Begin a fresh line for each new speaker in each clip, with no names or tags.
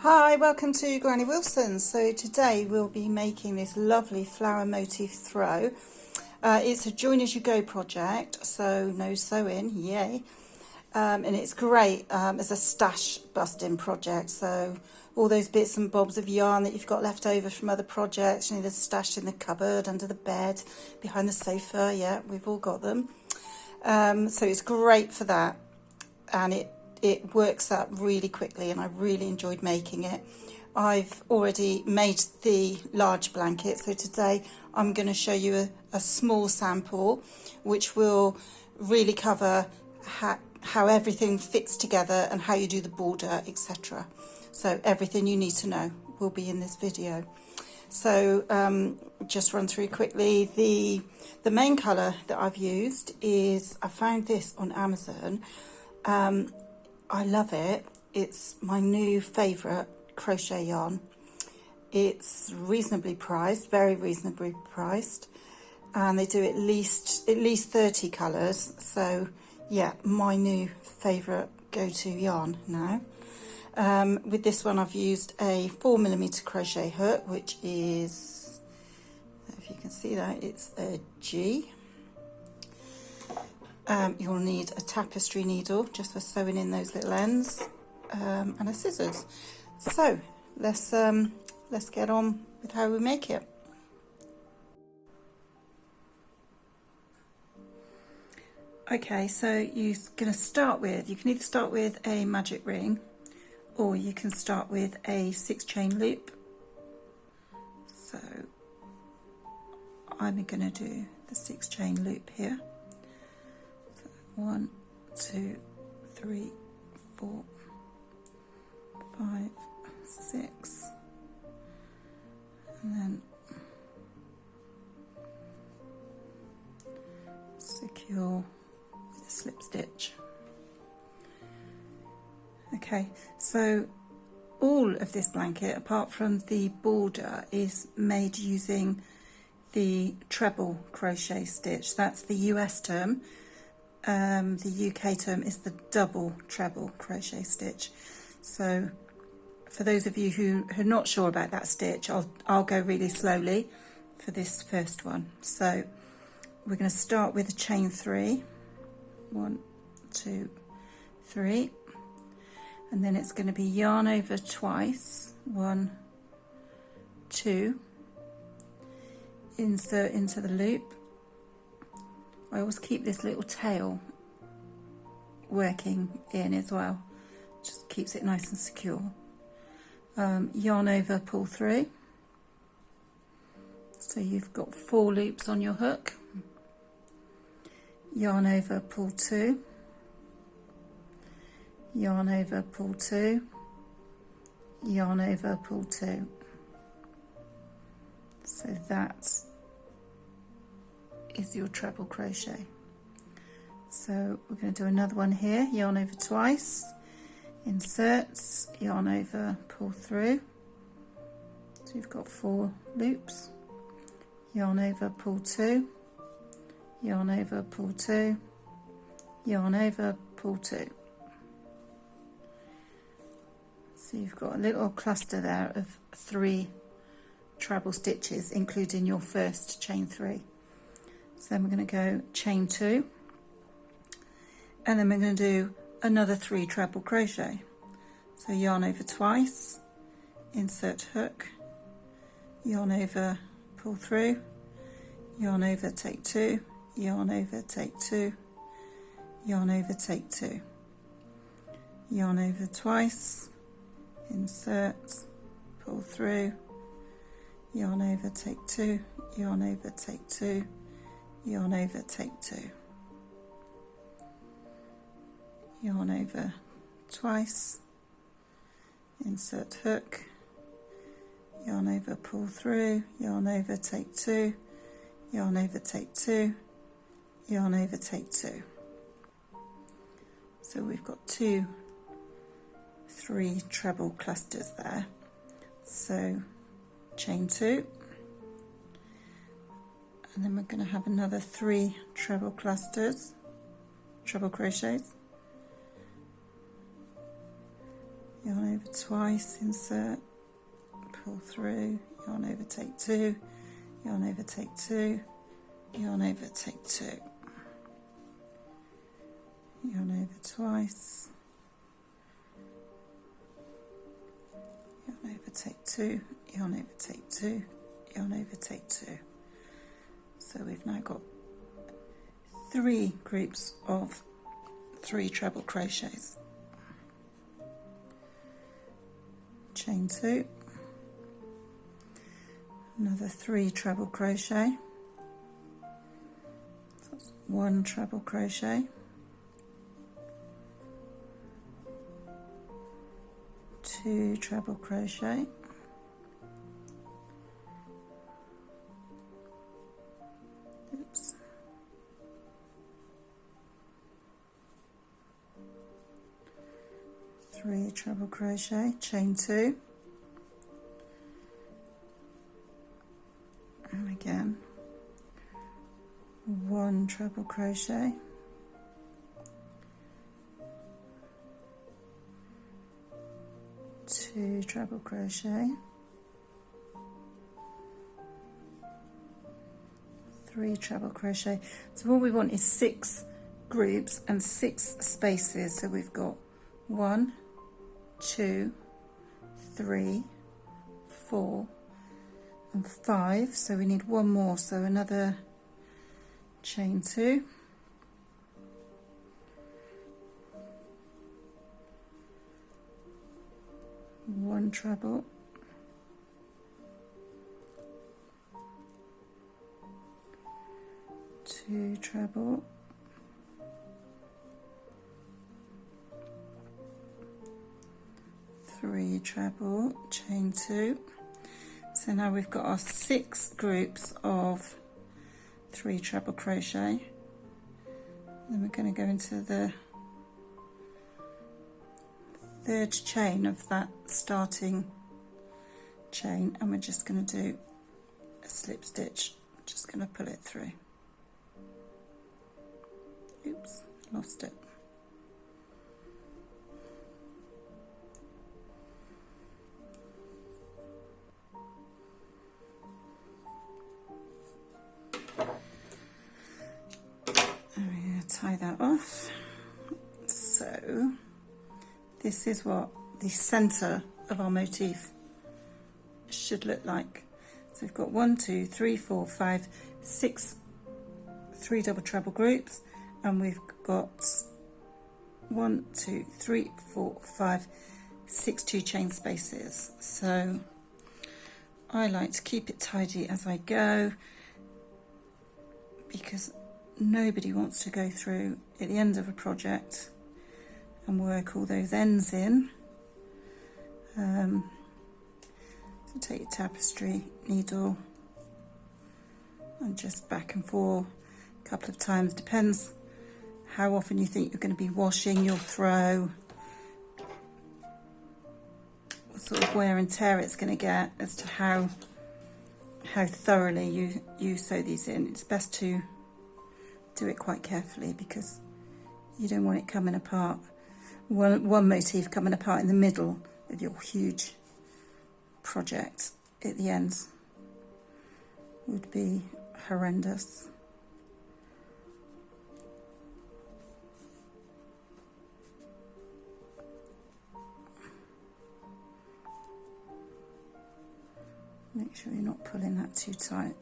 Hi, welcome to Granny Wilson's. So today we'll be making this lovely flower motif throw. It's a join as you go project, so no sewing, yay. And it's great as a stash busting project. So all those bits and bobs of yarn that you've got left over from other projects, you know, they're stashed in the cupboard, under the bed, behind the sofa, yeah, we've all got them. So it's great for that, and it works up really quickly, and I really enjoyed making it. I've already made the large blanket, so today I'm going to show you a small sample which will really cover how everything fits together and how you do the border, etc. So everything you need to know will be in this video. So just run through quickly. The main colour that I've used is, I found this on Amazon. I love it. It's my new favourite crochet yarn. It's reasonably priced, very reasonably priced, and they do at least 30 colours. So yeah, my new favourite go-to yarn now. With this one I've used a 4mm crochet hook, which is, if you can see that, it's a G. You'll need a tapestry needle just for sewing in those little ends, and a scissors. So let's get on with how we make it. Okay, so you're going to start with, you can either start with a magic ring, or you can start with a 6-chain loop. So I'm going to do the 6-chain loop here. 1, 2, 3, 4, 5, 6, and then secure with a slip stitch. Okay, so all of this blanket, apart from the border, is made using the treble crochet stitch. That's the US term. The UK term is the double treble crochet stitch. So for those of you who are not sure about that stitch, I'll go really slowly for this first one. So we're going to start with a chain 3, 1, 2, 3, and then it's going to be yarn over twice, 1, 2, insert into the loop. I always keep this little tail working in as well, just keeps it nice and secure. Yarn over, pull through, so you've got 4 loops on your hook. Yarn over, pull 2, yarn over, pull 2, yarn over, pull 2. So that's is your treble crochet. So we're going to do another one here, yarn over twice, inserts, yarn over, pull through, so you've got 4 loops, yarn over, pull 2, yarn over, pull 2, yarn over, pull 2. So you've got a little cluster there of 3 treble stitches, including your first chain 3. So then we're going to go chain 2, and then we're going to do another 3 treble crochet. So yarn over twice, insert hook, yarn over, pull through, yarn over, take 2, yarn over, take 2, yarn over, take 2, yarn over twice, insert, pull through, yarn over, take 2, yarn over, take 2, yarn over, take 2, yarn over twice, insert hook, yarn over, pull through, yarn over, take 2, yarn over, take 2, yarn over, take 2. So we've got 3 treble clusters there. So chain 2, and then we're going to have another 3 treble clusters, treble crochets, yarn over twice, insert, pull through, yarn over, take two, yarn over, take two, yarn over, take two, yarn over twice, yarn over, take two, yarn over, take two, yarn over, take two. So we've now got 3 groups of 3 treble crochets. Chain 2, another 3 treble crochet, so that's 1 treble crochet, 2 treble crochet, oops, 3 treble crochet, chain 2, and again 1 treble crochet, 2 treble crochet, 3 treble crochet. So all we want is 6 groups and 6 spaces. So we've got 1, 2, 3, 4 and 5, so we need 1 more, so another chain 2, one treble, 2 treble, 3 treble, chain 2. So now we've got our 6 groups of 3 treble crochet. Then we're going to go into the 3rd chain of that starting chain, and we're just going to do a slip stitch. Just going to pull it through. Oops, lost it. Tie that off. So this is what the center of our motif should look like. So we've got 1, 2, 3, 4, 5, 6 3 double treble groups, and we've got 1, 2, 3, 4, 5, 6 2 chain spaces. So I like to keep it tidy as I go, because nobody wants to go through at the end of a project and work all those ends in. So take your tapestry needle and just back and forth a couple of times, depends how often you think you're going to be washing your throw, what sort of wear and tear it's going to get, as to how thoroughly you sew these in. It's best to do it quite carefully, because you don't want it coming apart, one motif coming apart in the middle of your huge project at the end. Would be horrendous. Make sure you're not pulling that too tight.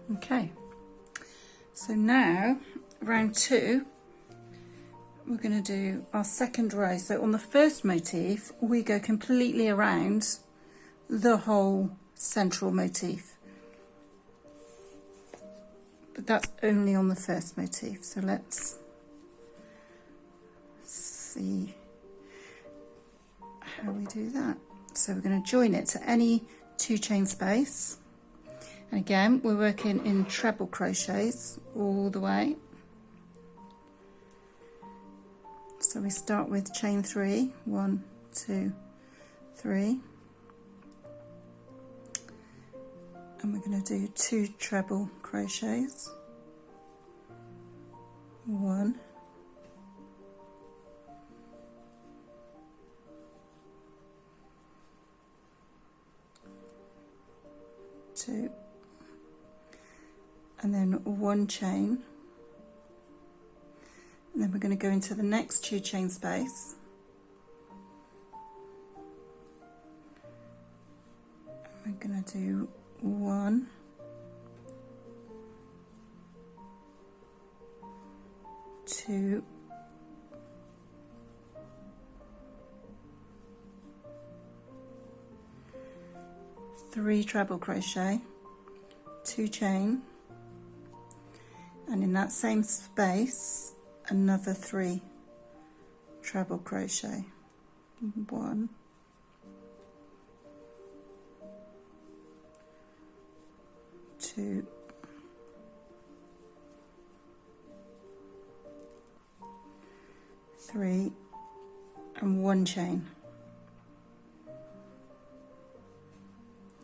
Okay, so now round 2, we're going to do our second row. So on the first motif, we go completely around the whole central motif, but that's only on the first motif. So let's see how we do that. So we're going to join it to any 2 chain space. And again, we're working in treble crochets all the way. So we start with chain 3, 1, 2, 3. and we're going to do 2 treble crochets, 1, 2, and then 1 chain, and then we're going to go into the next 2 chain space, and we're going to do 1, 2, 3 treble crochet, 2 chain, and in that same space another 3 treble crochet, 1, 2, 3, and 1 chain.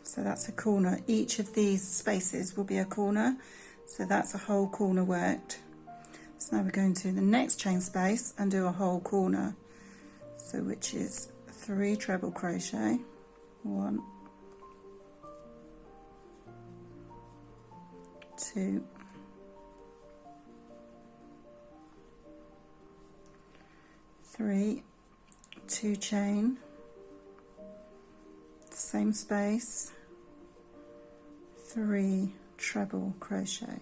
So that's a corner. Each of these spaces will be a corner, so that's a whole corner worked. So now we're going to the next chain space and do a whole corner, so which is 3 treble crochet, 1, 2, 3, 2 chain, same space, 3 treble crochet,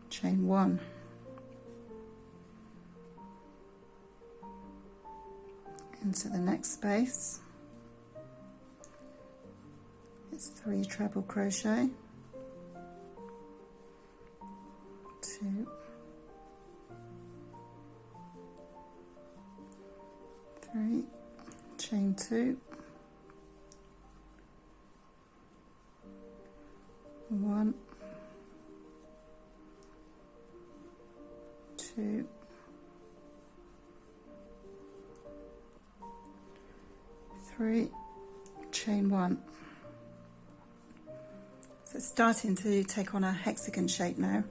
chain 1, into the next space, it's 3 treble crochet, 2, 3, chain 2, 1, 2, 3, chain 1. So it's starting to take on a hexagon shape now.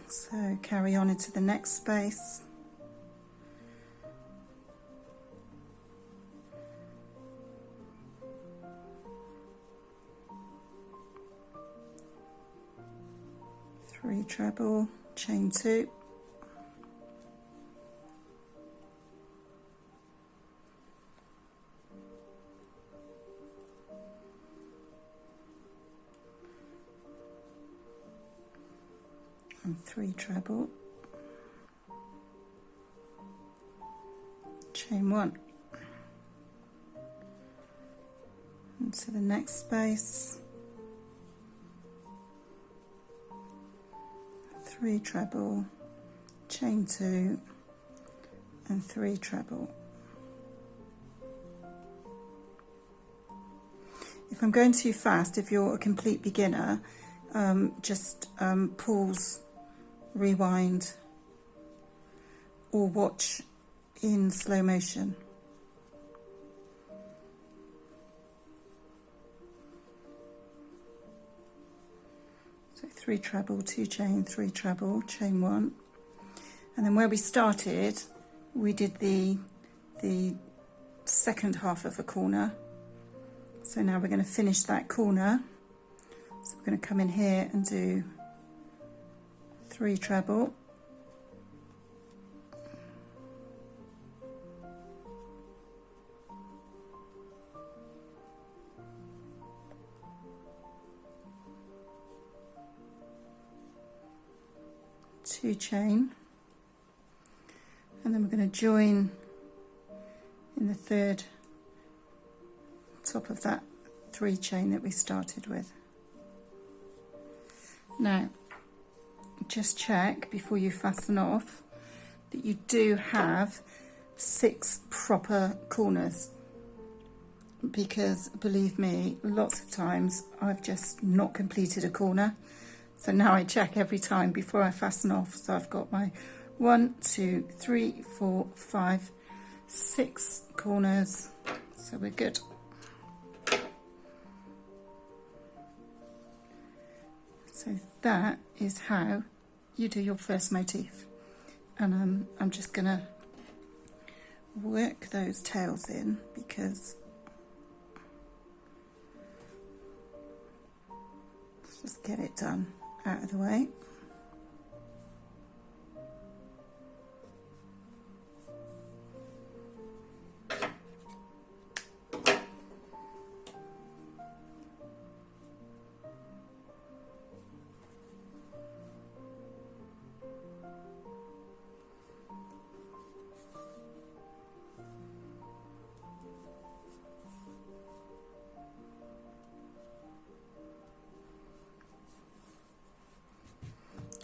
So carry on into the next space. Three treble, chain 2, and 3 treble, chain 1, into the next space, 3 treble, chain 2, and 3 treble. If I'm going too fast, if you're a complete beginner, just pause, rewind, or watch in slow motion. So 3 treble, 2 chain, 3 treble, chain 1, and then where we started, we did the second half of a corner. So now we're going to finish that corner. So we're going to come in here and do 3 treble, 2 chain, and then we're going to join in the third top of that 3 chain that we started with. Now just check before you fasten off that you do have 6 proper corners, because believe me, lots of times I've just not completed a corner. So now I check every time before I fasten off, so I've got my 1, 2, 3, 4, 5, 6 corners, so we're good. So that is how you do your first motif, and I'm just gonna work those tails in because let's just get it done out of the way.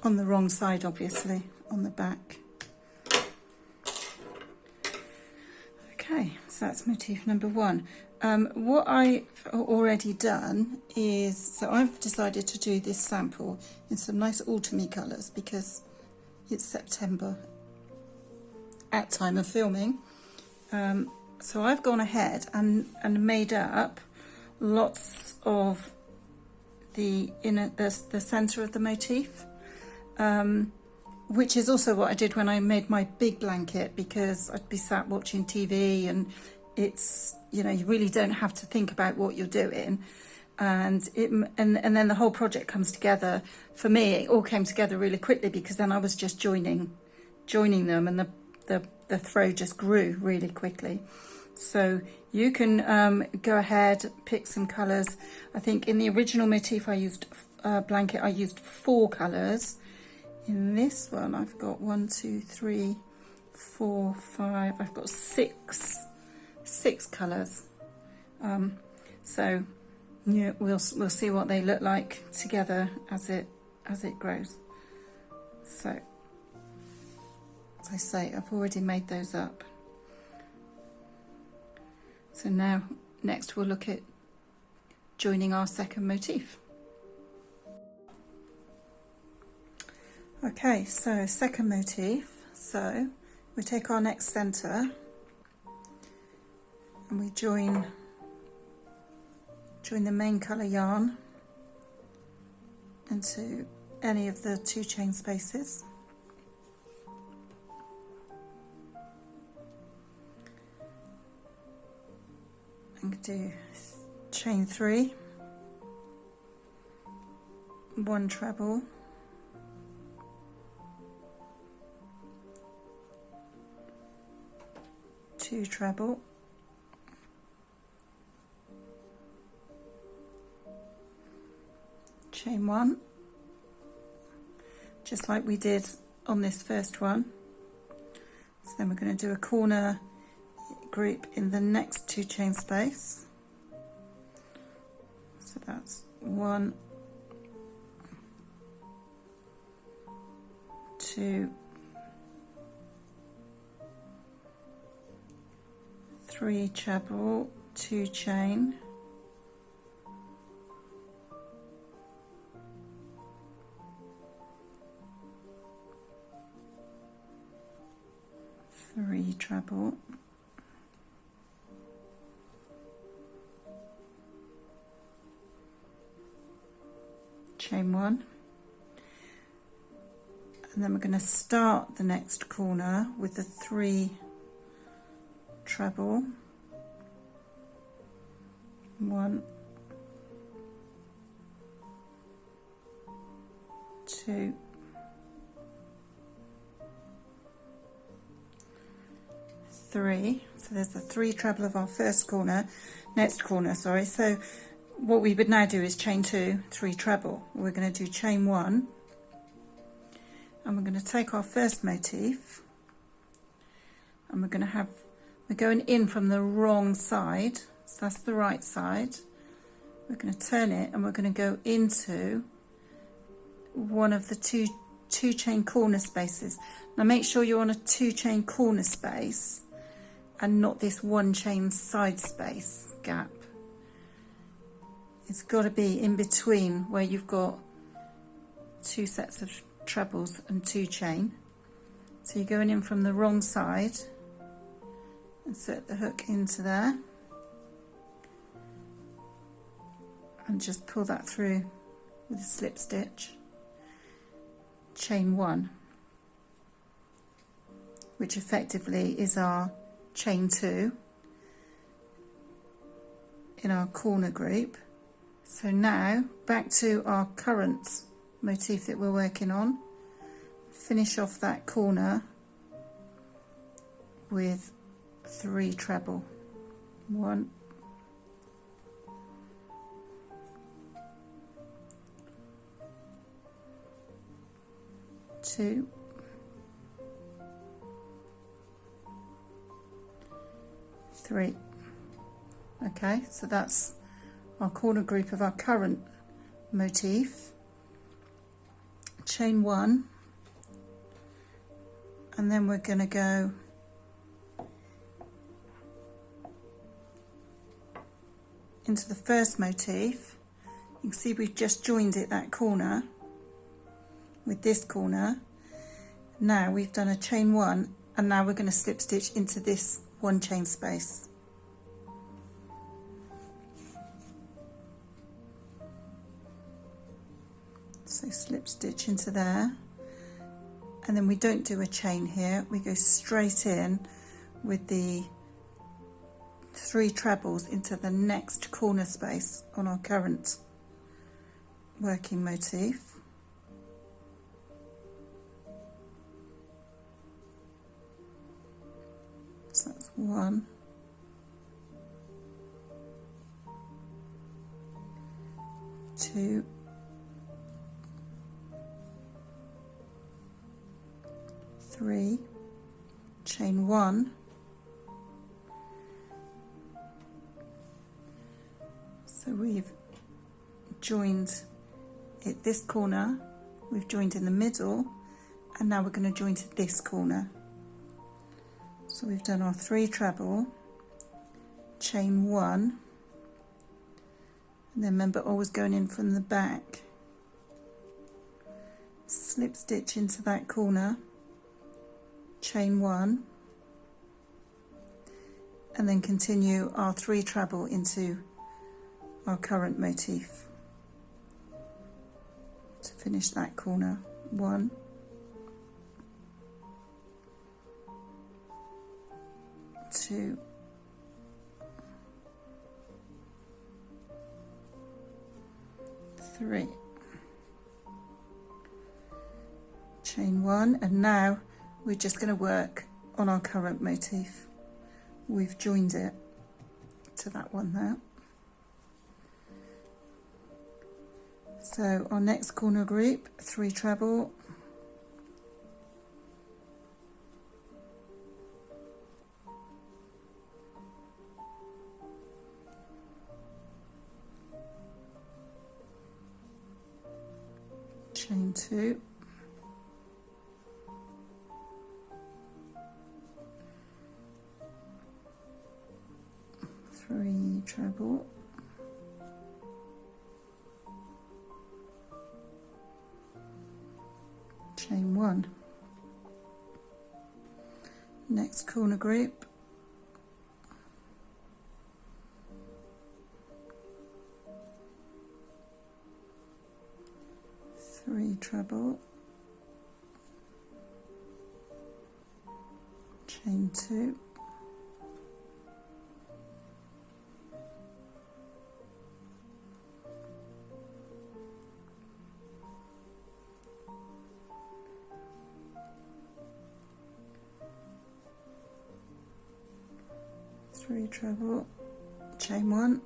On the wrong side, obviously, on the back. Okay, so that's motif number 1. What I've already done is, so I've decided to do this sample in some nice autumny colours because it's September at time of filming. So I've gone ahead and made up lots of the centre of the motif. Which is also what I did when I made my big blanket, because I'd be sat watching TV and it's, you know, you really don't have to think about what you're doing, and then the whole project comes together. For me, it all came together really quickly because then I was just joining them, and the throw just grew really quickly. So you can go ahead, pick some colours. I think in the original motif I used blanket, I used 4 colours. In this one, I've got 1, 2, 3, 4, 5. I've got six colours. So yeah, we'll see what they look like together as it grows. So as I say, I've already made those up. So now next we'll look at joining our second motif. Okay, so second motif, so we take our next centre and we join the main colour yarn into any of the 2 chain spaces. And do chain 3, 1 treble, 2 treble, chain 1, just like we did on this first one. So then we're going to do a corner group in the next 2 chain space. So that's 1, 2, 3 treble, 2 chain, 3 treble, chain 1, and then we're going to start the next corner with the 3 treble, 1, 2, 3. So there's the 3 treble of our first corner, next corner, sorry. So what we would now do is chain 2, 3 treble. We're going to do chain 1, and we're going to take our first motif, and we're going in from the wrong side, so that's the right side. We're going to turn it and we're going to go into one of the two chain corner spaces. Now make sure you're on a 2 chain corner space and not this 1 chain side space gap. It's got to be in between where you've got 2 sets of trebles and 2 chain. So you're going in from the wrong side, insert the hook into there and just pull that through with a slip stitch, chain 1, which effectively is our chain 2 in our corner group. So now back to our current motif that we're working on. Finish off that corner with 3 treble. 1, 2, 3. Okay, so that's our corner group of our current motif. Chain 1, and then we're going to go into the first motif. You can see we've just joined it, that corner, with this corner. Now we've done a chain 1, and now we're going to slip stitch into this 1 chain space. So slip stitch into there, and then we don't do a chain here, we go straight in with the 3 trebles into the next corner space on our current working motif. So that's 1, 2, 3, chain 1, so we've joined it this corner, we've joined in the middle, and now we're going to join to this corner. So we've done our 3 treble, chain 1, and then remember always going in from the back, slip stitch into that corner, chain 1, and then continue our 3 treble into our current motif to finish that corner. 1, 2, 3, chain 1, and now we're just going to work on our current motif. We've joined it to that one there. So our next corner group, 3 treble, chain 2, treble, chain 1. Next corner group, three treble, chain 2, three treble, chain 1,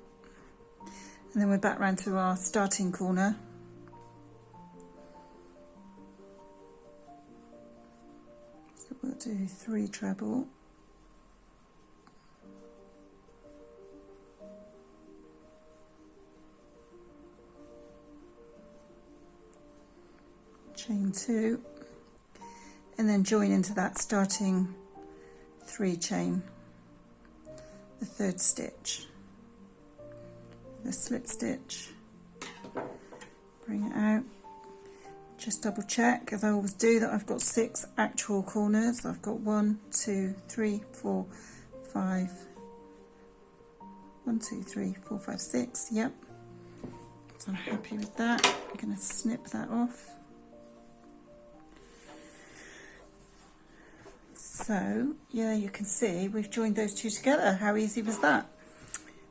and then we're back round to our starting corner. So we'll do 3 treble, chain 2, and then join into that starting 3 chain, the 3rd stitch, the slip stitch, bring it out, just double check, as I always do, that I've got 6 actual corners. I've got 1, 2, 3, 4, 5, 1, 2, 3, 4, 5, 6, yep. So I'm happy with that. I'm going to snip that off. So, yeah, you can see we've joined those two together. How easy was that?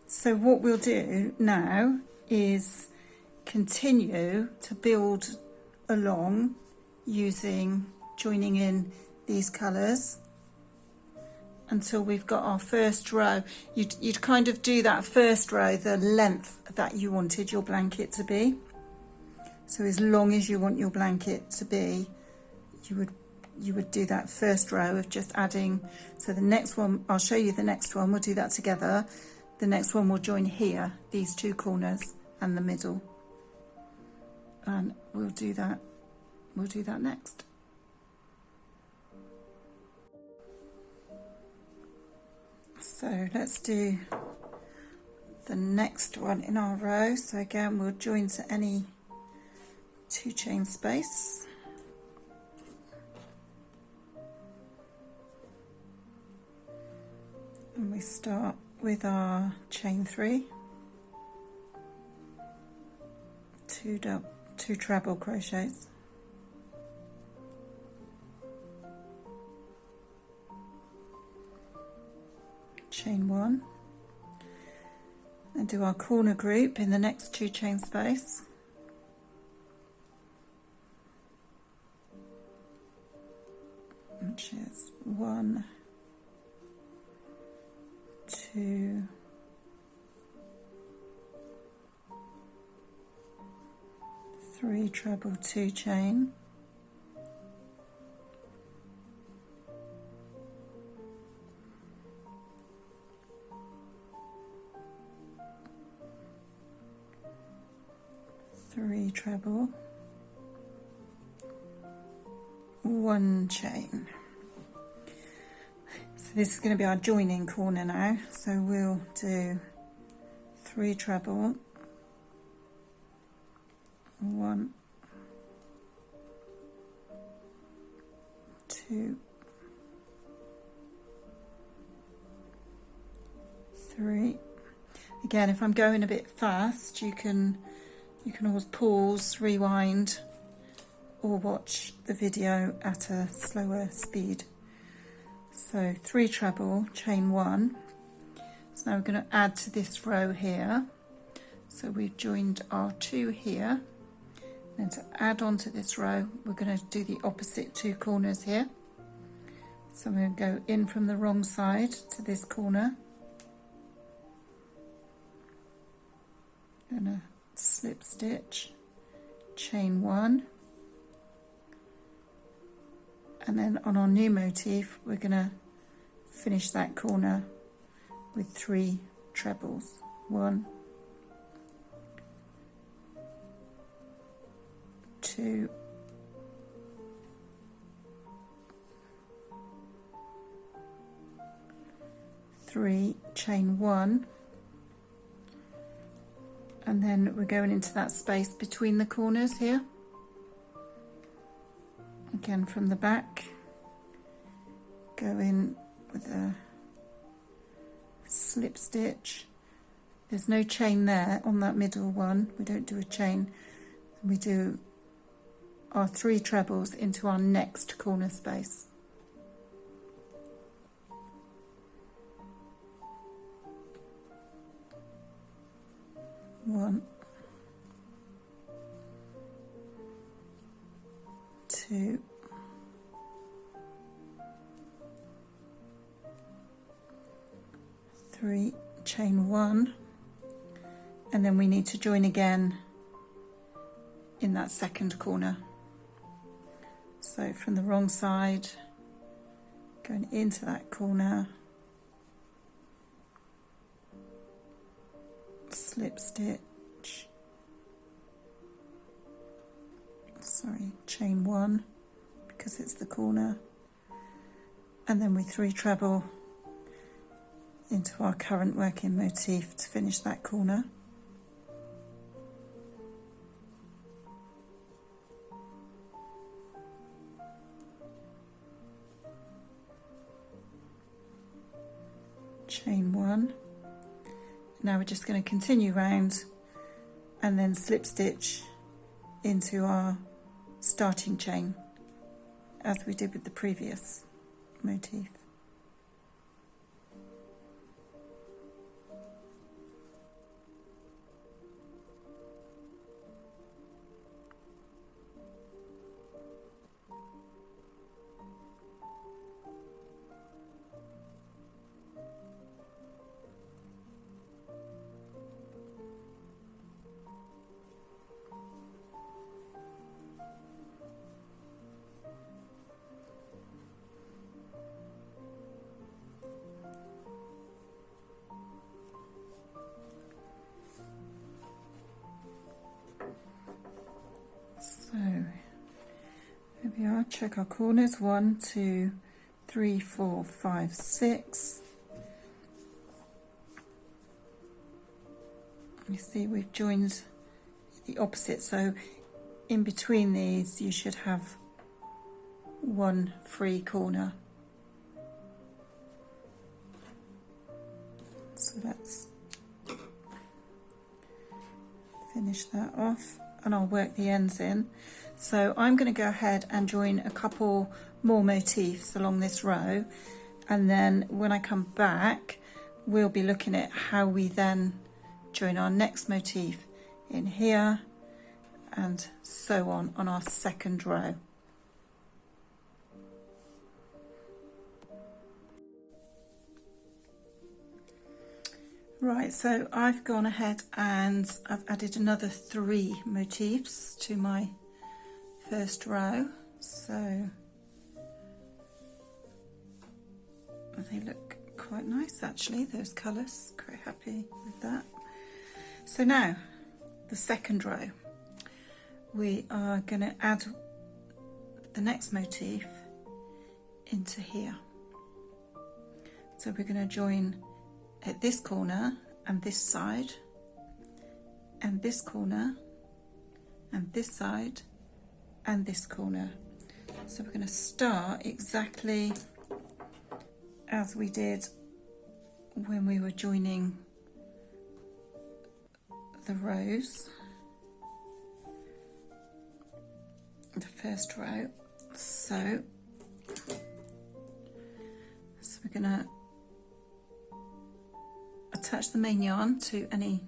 So what we'll do now is continue to build along using joining in these colours until we've got our first row. You'd kind of do that first row the length that you wanted your blanket to be. So as long as you want your blanket to be, you would do that first row of just adding. So the next one, I'll show you the next one, we'll do that together. The next one will join here, these 2 corners and the middle. And we'll do that next. So let's do the next one in our row. So again, we'll join to any 2 chain space. And we start with our chain 3, 2 treble crochets, chain 1, and do our corner group in the next 2 chain space, which is 1, 2, 3 treble 2 chain, three treble, 1 chain. So this is going to be our joining corner now, so we'll do 3 treble, 1, 2, 3. Again, if I'm going a bit fast, you can always pause, rewind, or watch the video at a slower speed. So 3 treble, chain 1. So now we're going to add to this row here. So we've joined our 2 here. Then to add on to this row, we're going to do the opposite 2 corners here. So I'm going to go in from the wrong side to this corner. Going to slip stitch, chain 1. And then on our new motif, we're going to finish that corner with 3 trebles. 1, 2, 3, chain 1, and then we're going into that space between the corners here. Again from the back, go in with a slip stitch. There's no chain there on that middle one, we don't do a chain. We do our 3 trebles into our next corner space. One, 2, 3, chain 1, and then we need to join again in that second corner. So from the wrong side, going into that corner, slip stitch, chain 1 because it's the corner, and then we 3 treble into our current working motif to finish that corner. chain 1. Now we're just going to continue round and then slip stitch into our starting chain as we did with the previous motif. So here we are, check our corners, 1, 2, 3, 4, 5, 6. You see we've joined the opposite, so in between these you should have one free corner. So let's finish that off and I'll work the ends in. So I'm going to go ahead and join a couple more motifs along this row, and then when I come back we'll be looking at how we then join our next motif in here and so on our second row. Right, so I've gone ahead and I've added another 3 motifs to my first row, so they look quite nice actually, those colours, quite happy with that. So now the second row, we are going to add the next motif into here. So we're going to join at this corner and this side and this corner and this side and this corner. So we're going to start exactly as we did when we were joining the rows, the first row. So we're going to attach the main yarn to any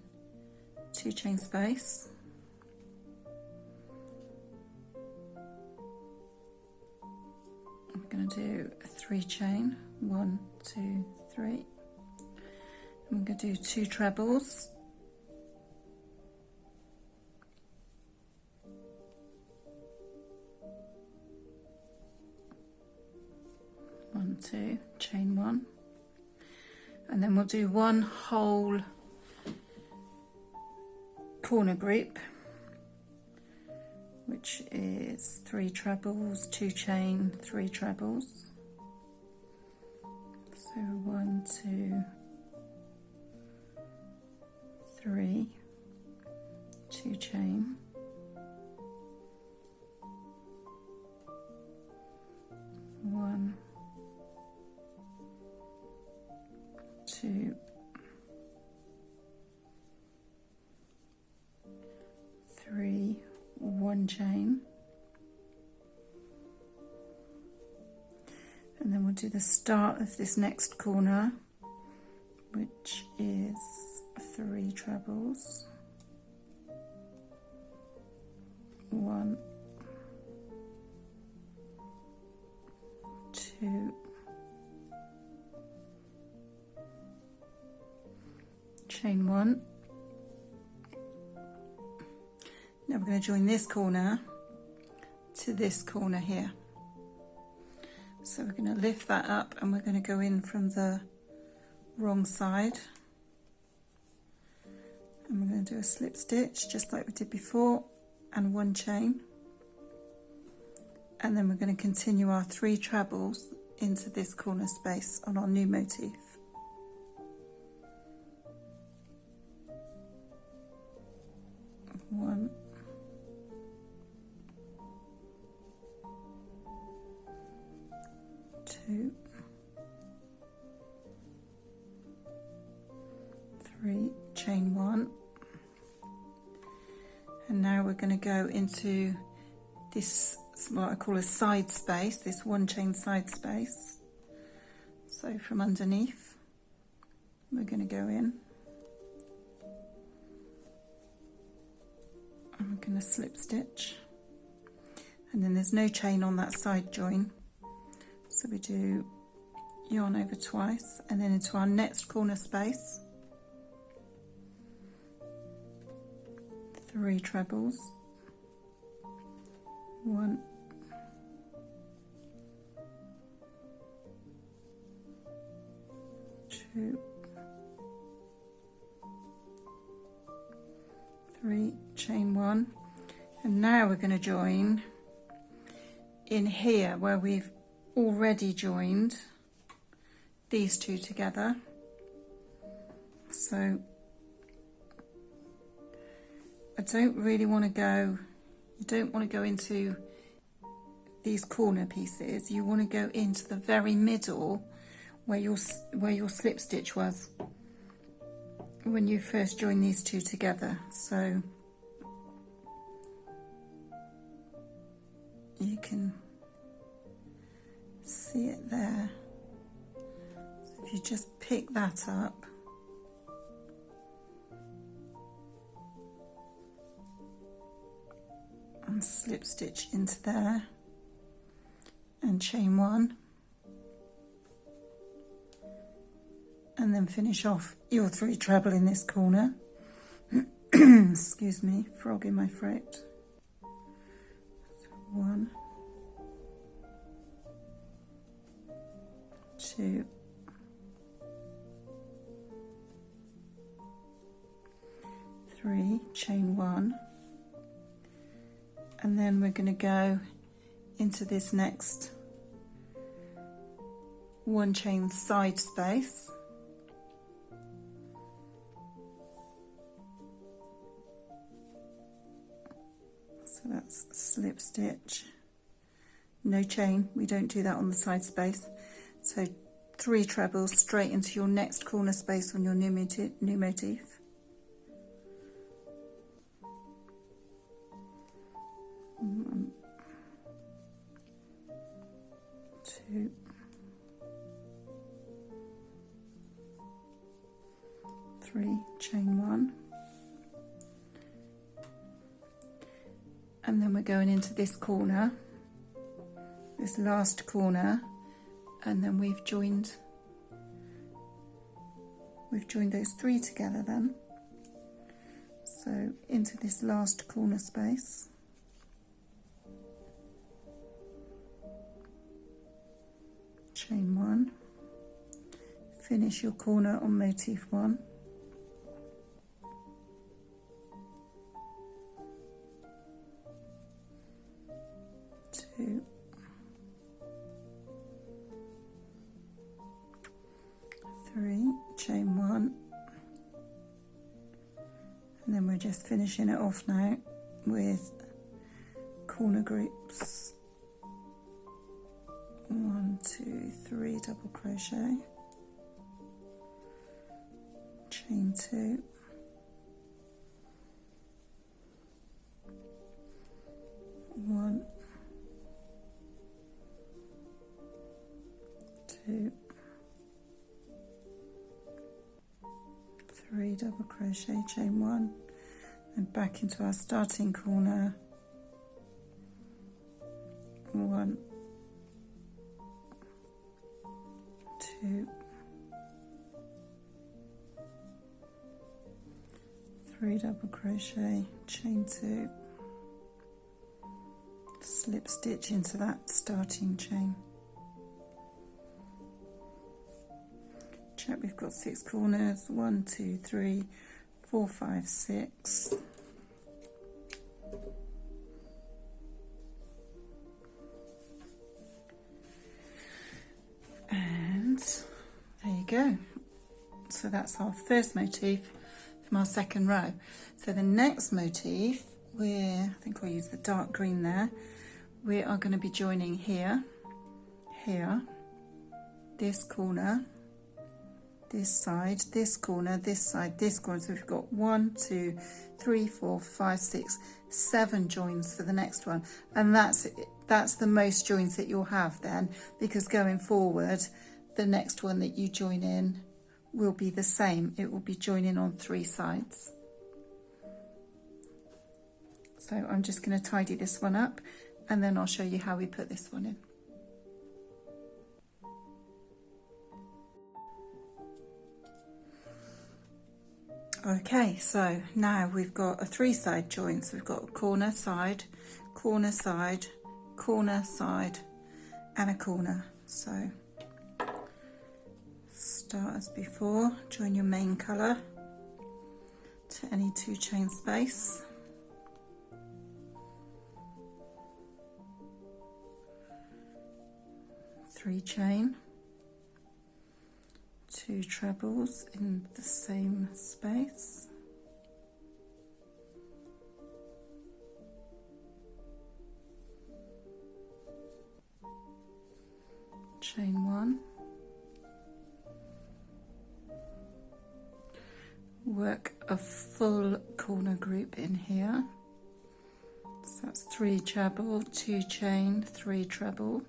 2 chain space. I'm going to do a 3 chain, 1, 2, 3. I'm going to do 2 trebles. One, 2, chain 1. And then we'll do 1 whole corner group, which is 3 trebles, 2 chain, 3 trebles. So 1, 2, 3, 2 chain, 1, 2, 3, 1 chain, and then we'll do the start of this next corner, which is 3 trebles, 1, 2, chain 1. Now we're going to join this corner to this corner here. So we're going to lift that up and we're going to go in from the wrong side. And we're going to do a slip stitch just like we did before and 1 chain. And then we're going to continue our 3 trebles into this corner space on our new motif. One, 2, And now we're going to go into this, what I call a side space, this one chain side space. So from underneath, we're going to go in. And we're going to slip stitch. And then there's no chain on that side join. So we do yarn over twice and then into our next corner space. 3 trebles. 1, 2, 3, chain 1, and now we're going to join in here where we've already joined these 2 together. So I don't really want to go, you don't want to go into these corner pieces, you want to go into the very middle where your slip stitch was when you first join these 2 together. So you can see it there. So if you just pick that up and slip stitch into there and chain 1 and then finish off your 3 treble in this corner. Excuse me, frog in my throat. 1, 2, 3, chain 1, and then we're going to go into this next 1 chain side space. So that's slip stitch, no chain, we don't do that on the side space. So 3 trebles straight into your next corner space on your new motif. 1, 2, 3, chain 1, and then we're going into this corner, this last corner, and then we've joined those 3 together then. So into this last corner space, chain 1, finish your corner on motif 1, 2, 3, chain 1, and then we're just finishing it off now with corner groups. 1, 2, 3 double crochet, chain 2, 1, 2, 3 double crochet, chain 1, and back into our starting corner. 1, 2, 3 double crochet, chain 2, slip stitch into that starting chain. Check we've got 6 corners, 1, 2, 3, 4, 5, 6. And there you go. So that's our first motif from our second row. So the next motif, I think I'll use the dark green there. We are going to be joining here, here, this corner, this side, this corner, this side, this corner. So we've got 1, 2, 3, 4, 5, 6, 7 joins for the next one, and that's the most joins that you'll have then, because going forward the next one that you join in will be the same. It will be joining on 3 sides. So I'm just going to tidy this one up, and then I'll show you how we put this one in. Okay, so now we've got a 3-side joint. So we've got a corner, side, corner, side, corner, side, and a corner. So start as before, join your main colour to any 2 chain space. Three chain, 2 trebles in the same space, chain 1, work a full corner group in here, so that's 3 treble, 2 chain, 3 treble,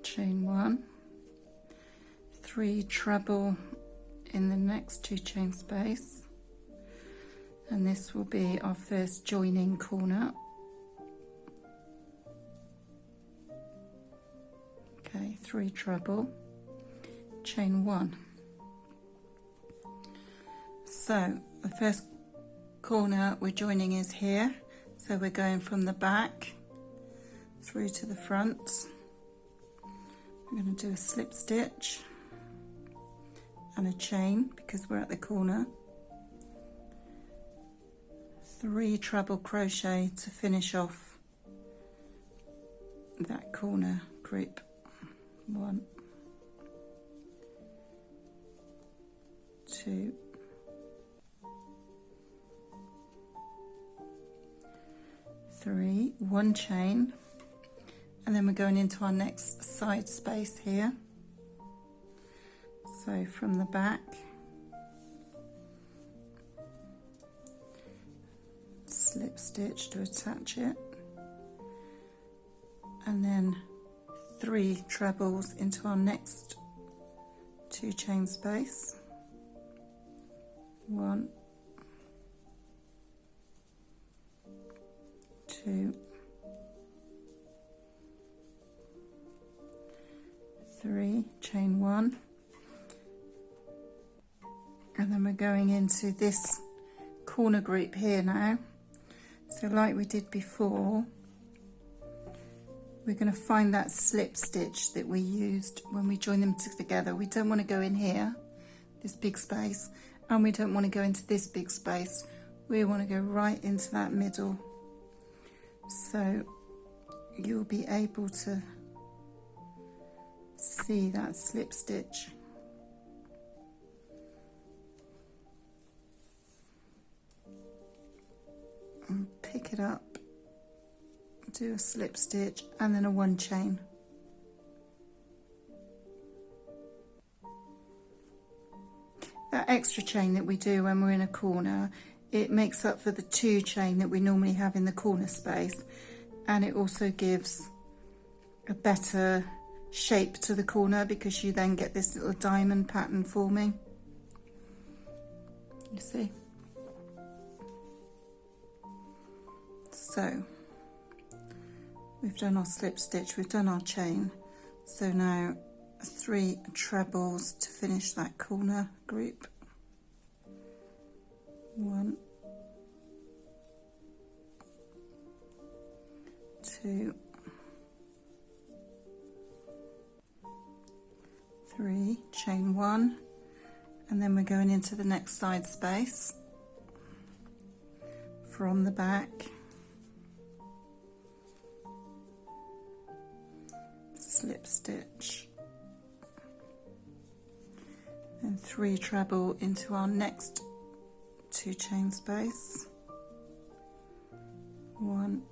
chain 1, 3 treble in the next 2 chain space, and this will be our first joining corner. Okay, 3 treble, chain 1. So the first corner we're joining is here, so we're going from the back through to the front. I'm going to do a slip stitch and a chain because we're at the corner, 3 treble crochet to finish off that corner group. 1, 2, 3, 1 chain, and then we're going into our next side space here. So from the back, slip stitch to attach it, and then 3 trebles into our next 2 chain space. 1, 2, 3, chain 1, and then we're going into this corner group here now. So like we did before, we're going to find that slip stitch that we used when we joined them together. We don't want to go in here, this big space, and we don't want to go into this big space. We want to go right into that middle. So you'll be able to see that slip stitch. And pick it up, do a slip stitch and then a 1 chain. That extra chain that we do when we're in a corner, it makes up for the 2 chain that we normally have in the corner space, and it also gives a better shape to the corner because you then get this little diamond pattern forming. You see? So we've done our slip stitch, we've done our chain, so now 3 trebles to finish that corner group. 1, 2, 3, chain 1, and then we're going into the next side space from the back. slip stitch, and 3 treble into our next 2 chain space, 1,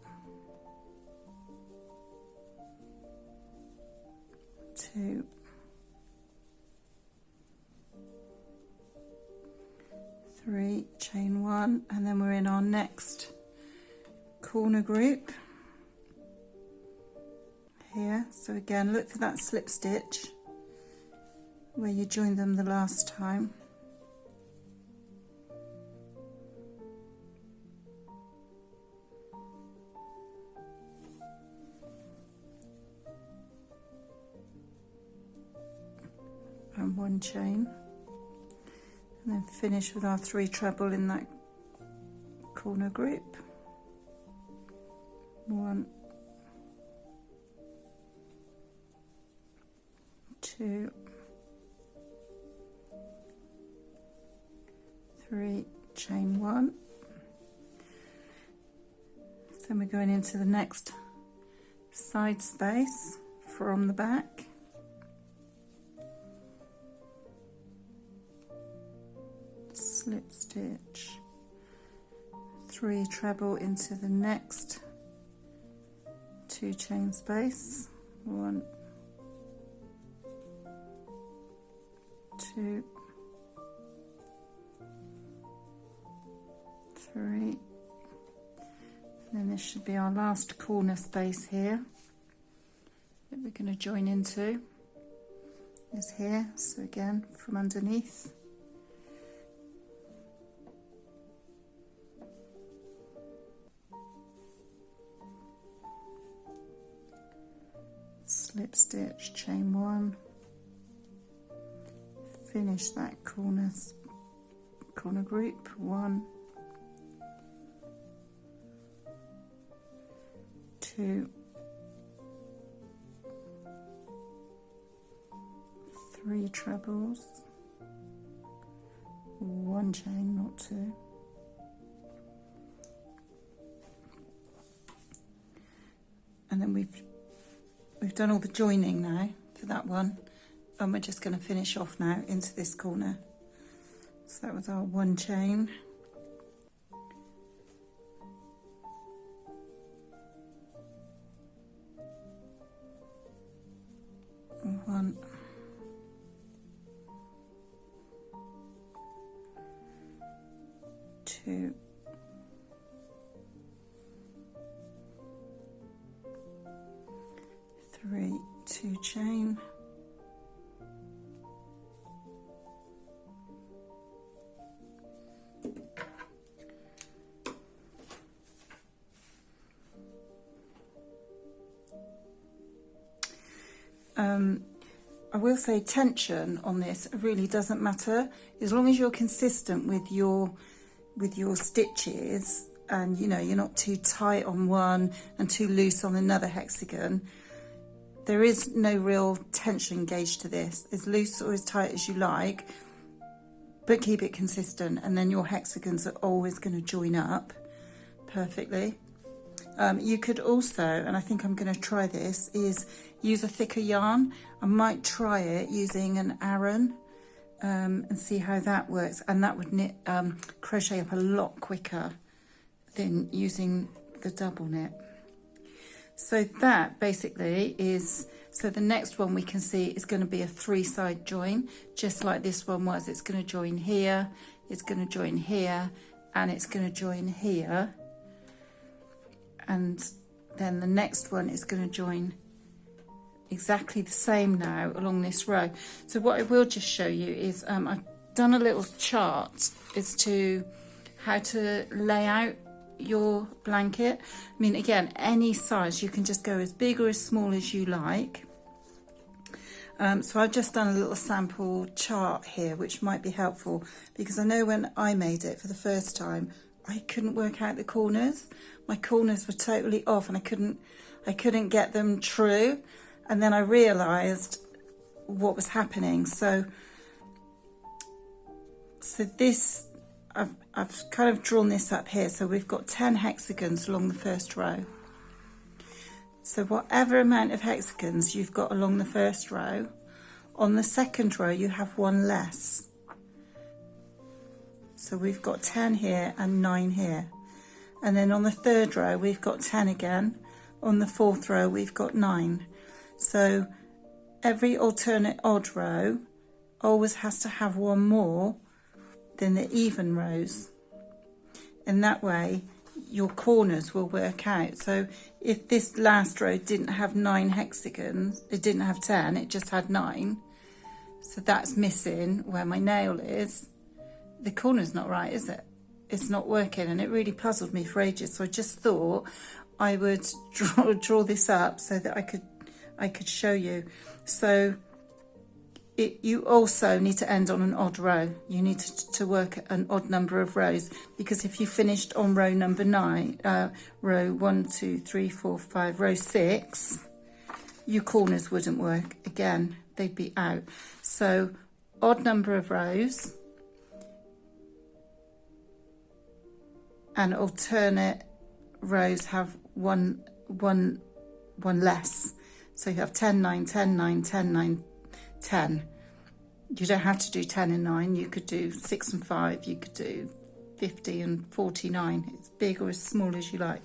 2, 3, chain 1, and then we're in our next corner group here. So again, look for that slip stitch where you joined them the last time. And 1 chain, and then finish with our 3 treble in that corner group. 1, 2, 3, chain 1. So then we're going into the next side space from the back. Slip stitch, 3 treble into the next 2 chain space, 1, 2, 3, and then this should be our last corner space here that we're going to join into, is here. So again, from underneath, slip stitch, chain 1, finish that corner group, 1, 2, 3 trebles, 1 chain, not 2, and then we've done all the joining now for that one, and we're just going to finish off now into this corner. So that was our 1 chain, 1, 2, 3, 2 chain, 1. I will say tension on this really doesn't matter as long as you're consistent with your stitches, and you know you're not too tight on one and too loose on another hexagon. There is no real tension gauge to this. As loose or as tight as you like, but keep it consistent, and then your hexagons are always going to join up perfectly. You could also, and I think I'm going to try this, is use a thicker yarn. I might try it using an Aran and see how that works, and that would knit crochet up a lot quicker than using the double knit. So that basically is, so the next one we can see is going to be a 3-side join, just like this one was. It's going to join here, it's going to join here, and it's going to join here. And then the next one is going to join exactly the same now along this row. So what I will just show you is I've done a little chart as to how to lay out your blanket. I mean, again, any size, you can just go as big or as small as you like. So I've just done a little sample chart here, which might be helpful, because I know when I made it for the first time, I couldn't work out the corners. My corners were totally off, and I couldn't get them true. And then I realised what was happening. So this, I've kind of drawn this up here. So we've got 10 hexagons along the first row. So whatever amount of hexagons you've got along the first row, on the second row you have one less. So we've got 10 here and 9 here. And then on the third row we've got 10 again. On the fourth row we've got 9. So every alternate odd row always has to have one more than the even rows. And that way your corners will work out. So if this last row didn't have 9 hexagons, it didn't have 10, it just had 9. So that's missing where my nail is. The corner's not right, is it? It's not working, and it really puzzled me for ages. So I just thought I would draw this up so that I could show you. So you also need to end on an odd row. You need to work an odd number of rows, because if you finished on row number 9, row 1, 2, 3, 4, 5, row 6, your corners wouldn't work again. They'd be out. So odd number of rows and alternate rows have one less. So you have 10, 9, 10, 9, 10, 9, 10. You don't have to do 10 and 9. You could do 6 and 5. You could do 50 and 49. It's big or as small as you like.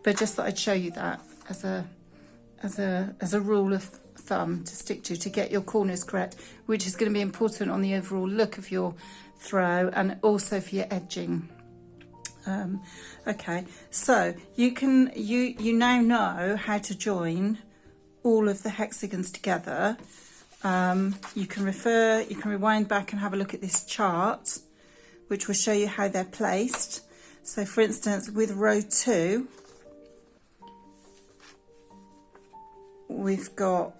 But just thought I'd show you that as a rule of thumb to stick to get your corners correct, which is going to be important on the overall look of your throw and also for your edging. Okay, so you now know how to join all of the hexagons together. You can rewind back and have a look at this chart, which will show you how they're placed. So for instance, with row 2, we've got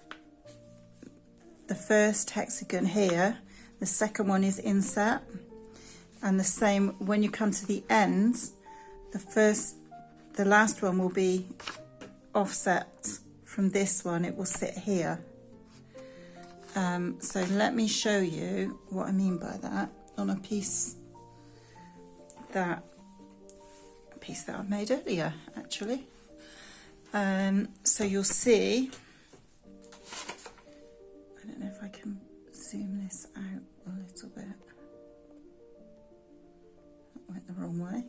the first hexagon here, the second one is inset, and the same when you come to the ends, the last one will be offset from this one, it will sit here. So let me show you what I mean by that on a piece that I made earlier, actually. So you'll see, I don't know if I can zoom this out a little bit. That went the wrong way.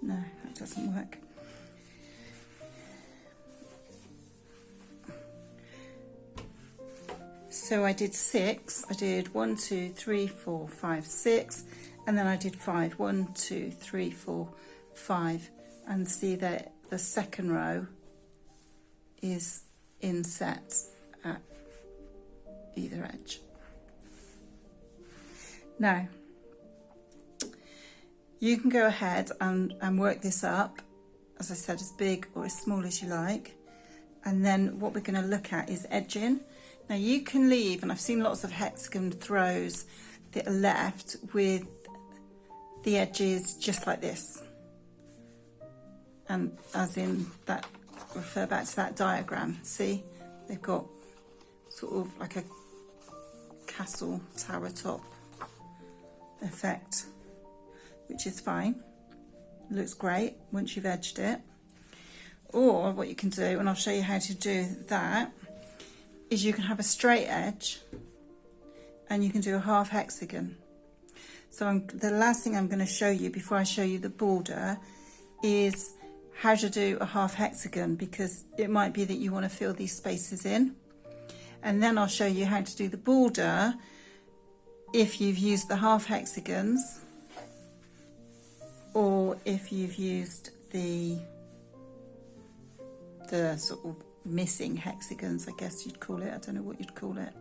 No, that doesn't work. So I did 6. I did 1, 2, 3, 4, 5, 6, and then I did 5. 1, 2, 3, 4, 5, and see that the second row is inset at either edge. Now, you can go ahead and work this up, as I said, as big or as small as you like. And then what we're going to look at is edging. Now you can leave, and I've seen lots of hexagon throws that are left with the edges just like this. And as in that, refer back to that diagram. See, they've got sort of like a castle tower top effect, which is fine. Looks great once you've edged it. Or what you can do, and I'll show you how to do that, is you can have a straight edge and you can do a half hexagon. So the last thing I'm going to show you before I show you the border is how to do a half hexagon, because it might be that you want to fill these spaces in. And then I'll show you how to do the border if you've used the half hexagons, or if you've used the sort of missing hexagons, I guess you'd call it. I don't know what you'd call it.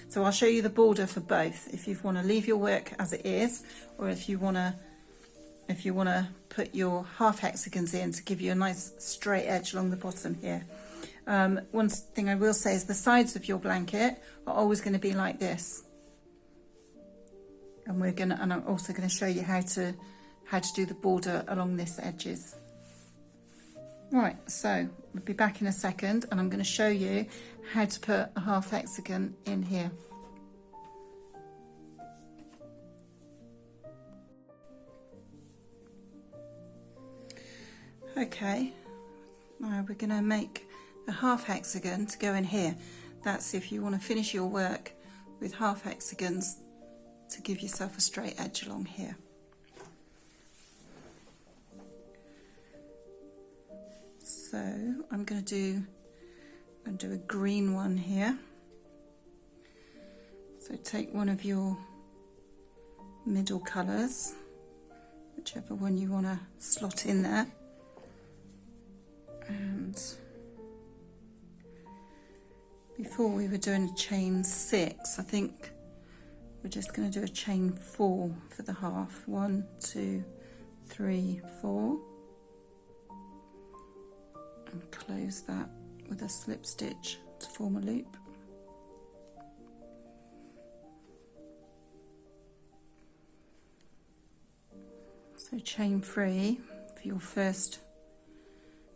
So I'll show you the border for both, if you want to leave your work as it is, or if you want to put your half hexagons in to give you a nice straight edge along the bottom here. One thing I will say is the sides of your blanket are always going to be like this, and I'm also going to show you how to do the border along this edges. Right, so we'll be back in a second and I'm going to show you how to put a half hexagon in here. Okay, now we're going to make a half hexagon to go in here. That's if you want to finish your work with half hexagons to give yourself a straight edge along here. So I'm going to do a green one here. So take one of your middle colours, whichever one you want to slot in there, and before we were doing a chain 6, I think we're just going to do a chain 4 for the half. 1, 2, 3, 4, and close that with a slip stitch to form a loop. So chain 3 for your first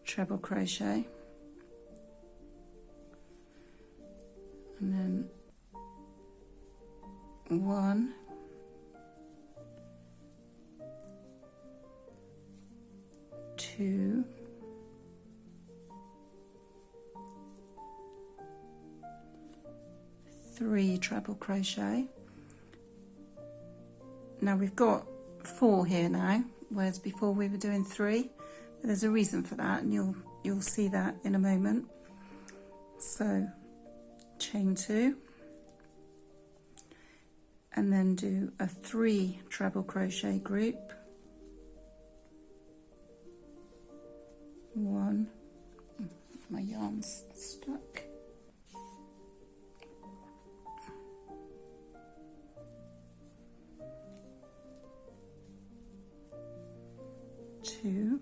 treble crochet, and then 1, 2, 3 treble crochet. Now we've got 4 here now, whereas before we were doing 3. There's a reason for that, and you'll see that in a moment. So chain 2, and then do a 3 treble crochet group. 1, my yarn's stuck. 2,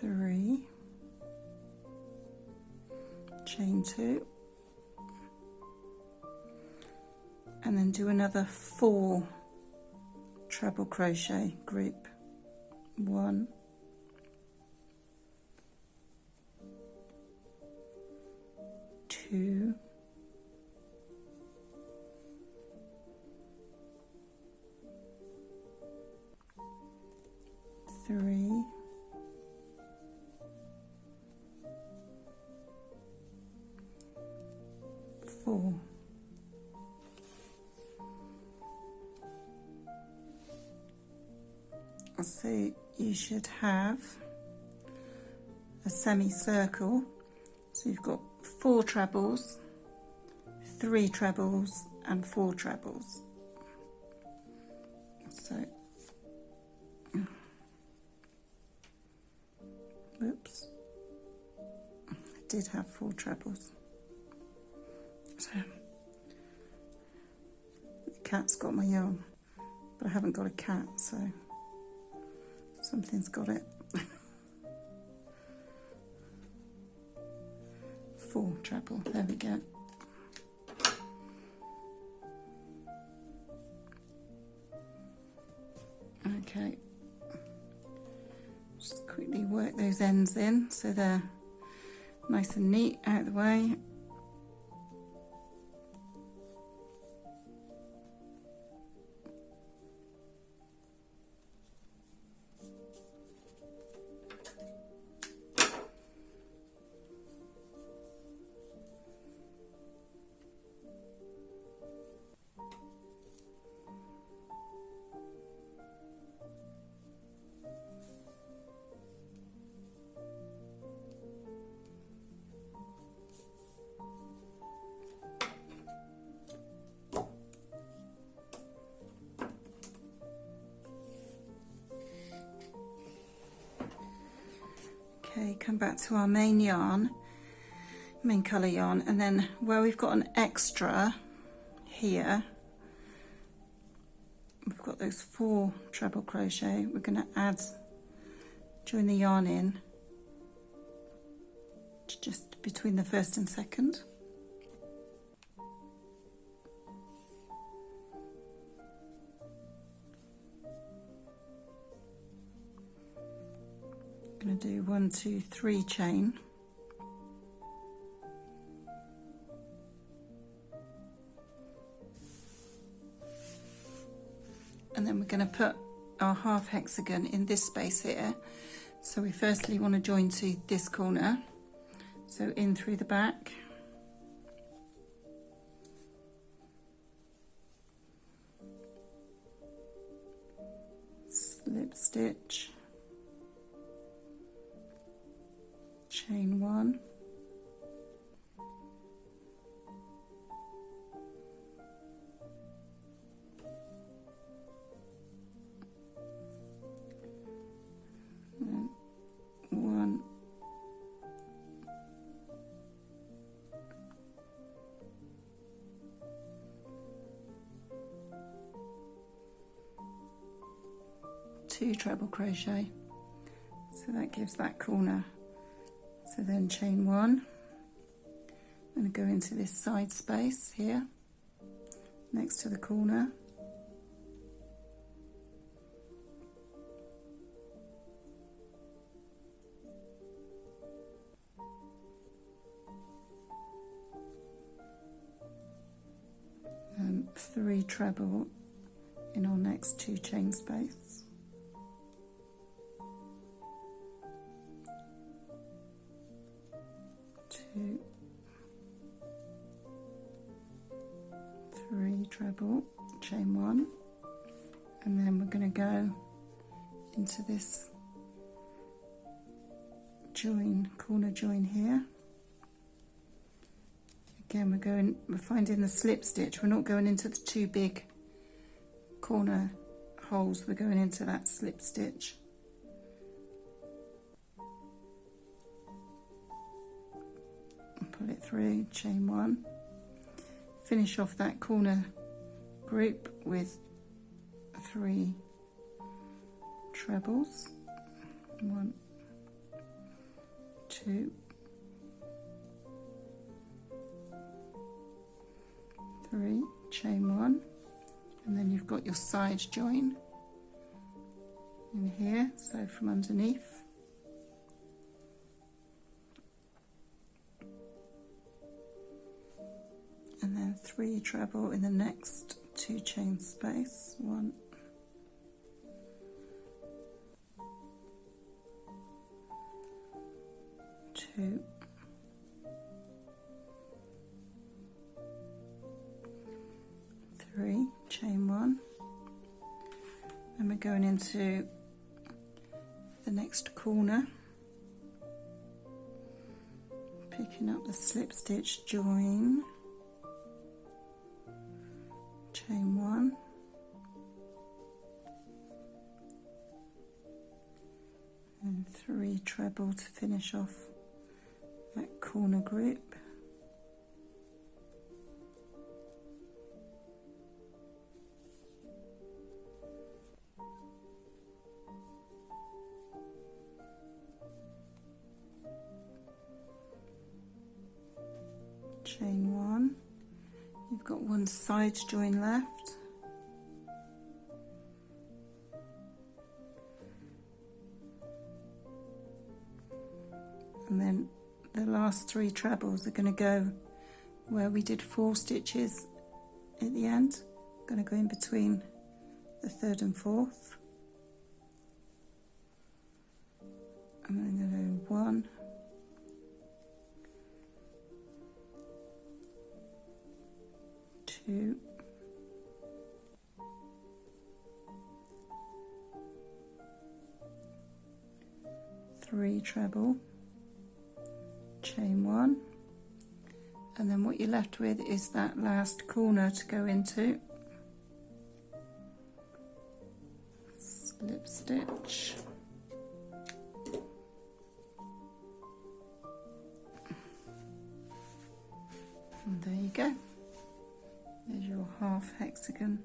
3, chain 2, and then do another 4 treble crochet group. 1, 2, 3, 4. So you should have a semicircle. So you've got 4 trebles, 3 trebles, and 4 trebles. So, oops, I did have 4 trebles. So, the cat's got my yarn, but I haven't got a cat, so something's got it. 4 treble, there we go. Okay, just quickly work those ends in so they're nice and neat out of the way. Okay, come back to our main yarn, main colour yarn, and then where we've got an extra here, we've got those 4 treble crochet, we're going to add, join the yarn in just between the first and second. going to do 1, 2, 3 chain, and then we're going to put our half hexagon in this space here. So we firstly want to join to this corner, so in through the back, slip stitch, chain 1, and 1, 2 treble crochet, so that gives that corner. So then chain 1, I'm going to go into this side space here next to the corner, and 3 treble in our next 2 chain space. 2, 3 treble, chain 1, and then we're going to go into this join, corner join here. Again, we're finding the slip stitch. We're not going into the 2 big corner holes, we're going into that slip stitch. Pull it through, chain 1, finish off that corner group with 3 trebles, 1, 2, 3, chain 1, and then you've got your side join in here, so from underneath. And then 3 treble in the next 2 chain space, 1, 2, 3, chain 1, and we're going into the next corner, picking up the slip stitch, join, chain 1, and 3 treble to finish off that corner group. Chain 1, you've got 1 side join left, and then the last 3 trebles are going to go where we did 4 stitches at the end. Going to go in between the 3rd and 4th. I'm going to do 1, 2, 3 treble, chain 1, and then what you're left with is that last corner to go into, slip stitch, and there you go. There's your half hexagon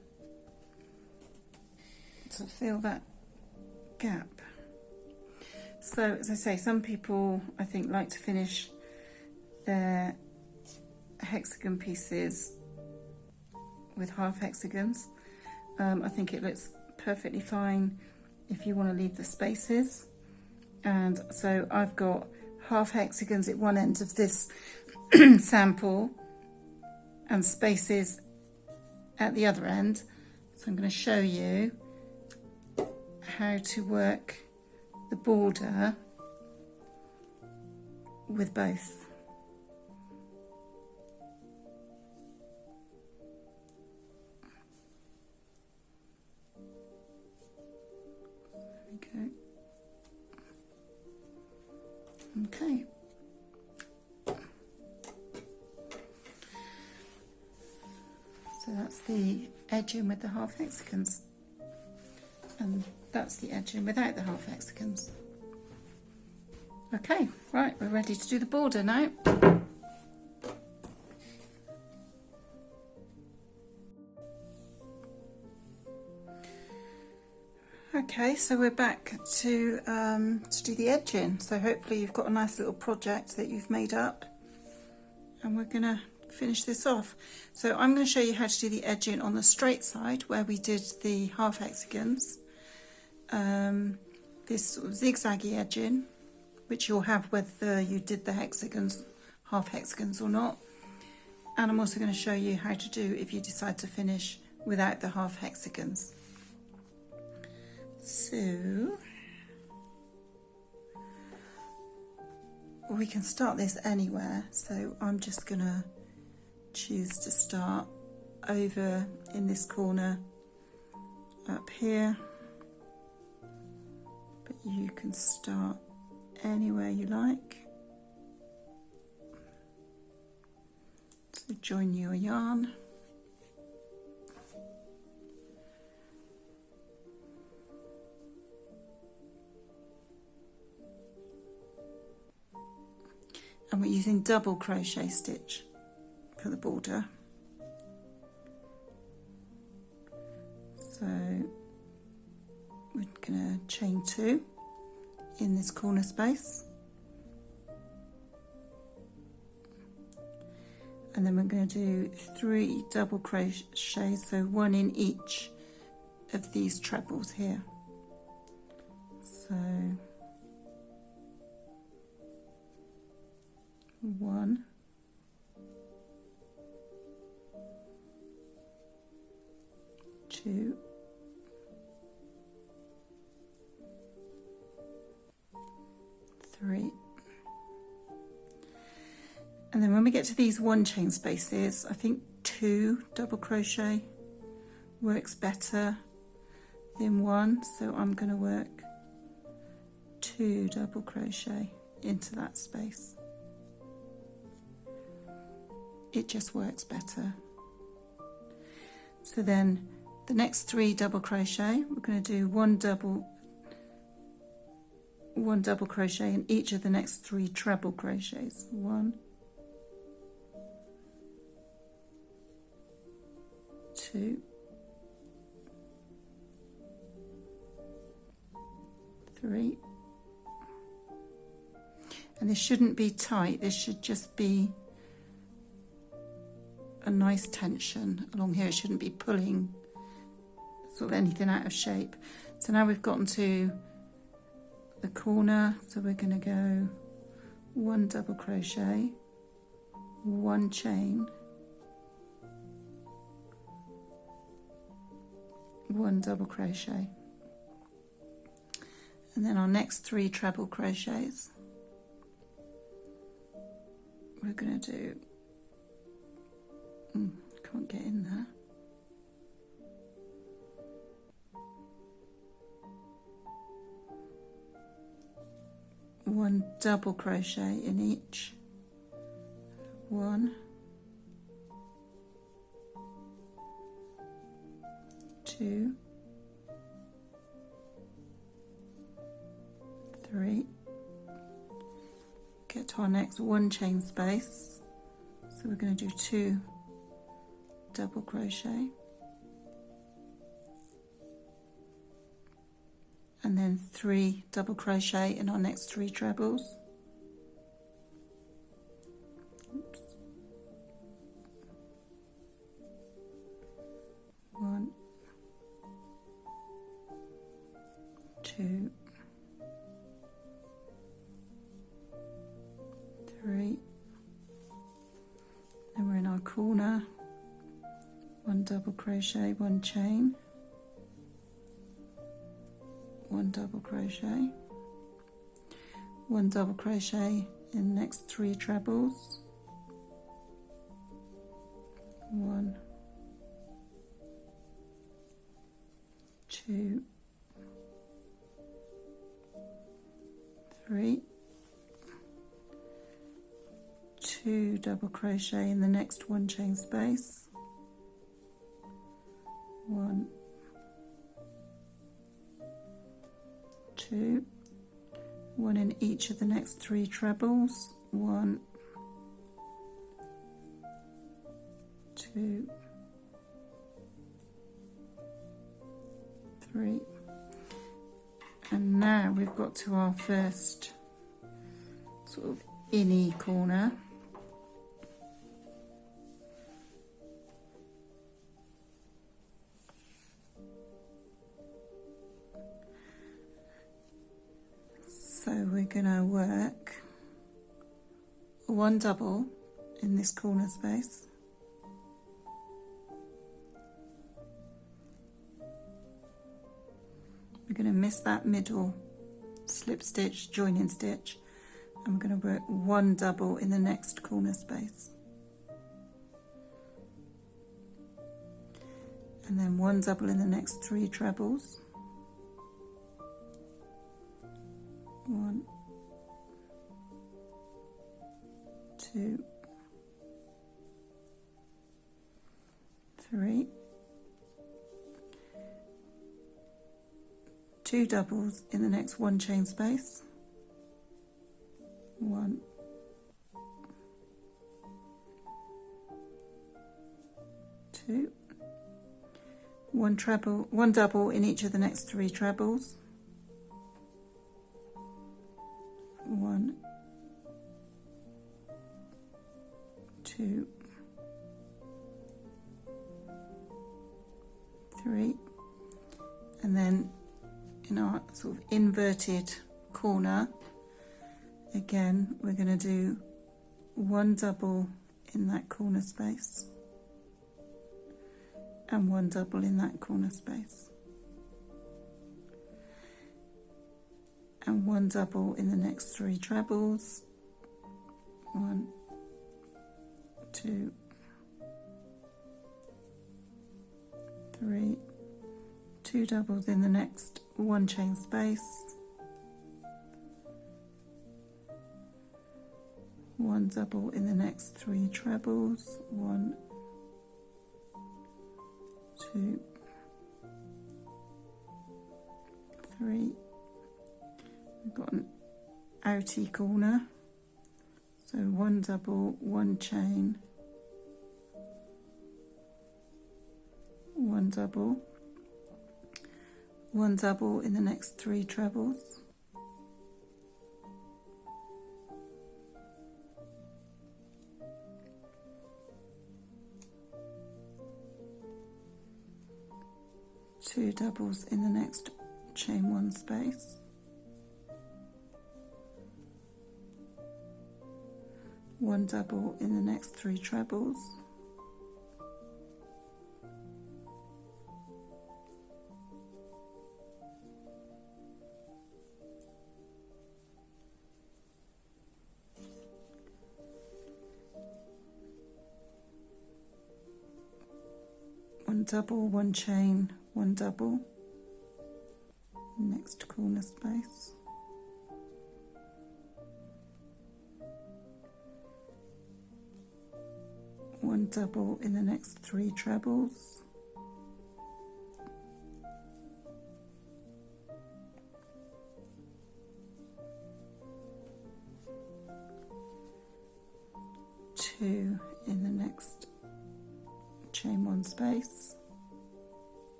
to fill that gap. So as I say, some people I think like to finish their hexagon pieces with half hexagons. I think it looks perfectly fine if you want to leave the spaces. And so I've got half hexagons at one end of this sample and spaces at the other end. So I'm going to show you how to work the border with both. There we go. Okay. So that's the edging with the half hexagons, and that's the edging without the half hexagons. Okay, right, we're ready to do the border now. Okay, so we're back to do the edging. So hopefully you've got a nice little project that you've made up, and we're gonna finish this off. So I'm going to show you how to do the edging on the straight side where we did the half hexagons. This sort of zigzaggy edging, which you'll have whether you did the hexagons, half hexagons or not. And I'm also going to show you how to do if you decide to finish without the half hexagons. So we can start this anywhere. So I'm just going to choose to start over in this corner up here, but you can start anywhere you like. So join your yarn, and we're using double crochet stitch for the border. So we're going to chain 2 in this corner space, and then we're going to do 3 double crochets, so 1 in each of these trebles here. So 1, 2, 3, and then when we get to these 1 chain spaces, I think 2 double crochet works better than 1, so I'm going to work 2 double crochet into that space. It just works better. So then the next 3 double crochet, we're going to do 1 double crochet in each of the next 3 treble crochets. 1, 2, 3, and this shouldn't be tight, this should just be a nice tension along here. It shouldn't be pulling sort of anything out of shape. So now we've gotten to the corner, so we're going to go 1 double crochet, 1 chain, 1 double crochet, and then our next 3 treble crochets we're going to do, can't get in there, 1 double crochet in each, 1, 2, 3, get to our next 1 chain space, so we're going to do 2 double crochet, and then 3 double crochet in our next 3 trebles. Oops. 1, 2, 3, then we're in our corner, 1 double crochet, 1 chain, 1 double crochet, 1 double crochet in the next 3 trebles, 1, 2, 3, 2 double crochet in the next 1 chain space, 1, 2, 1 in each of the next 3 trebles, 1, 2, 3, and now we've got to our first sort of inny corner. So we're going to work 1 double in this corner space, we're going to miss that middle slip stitch, joining stitch, and we're going to work 1 double in the next corner space, and then 1 double in the next 3 trebles, 1, 2, 3, 2 doubles in the next 1 chain space, 1, 2, 1 treble, 1 double in each of the next 3 trebles, 1, 2, 3, and then in our sort of inverted corner again we're going to do 1 double in that corner space and 1 double in that corner space and 1 double in the next 3 trebles, 1, 2, 3, 2 doubles in the next 1 chain space, 1 double in the next 3 trebles, 1, 2, 3. We've got an outy corner, so 1 double, 1 chain, 1 double, 1 double in the next 3 trebles, 2 doubles in the next chain 1 space, 1 double in the next 3 trebles, 1 double, 1 chain, 1 double, next corner space, 1 double in the next 3 trebles, 2 in the next chain 1 space.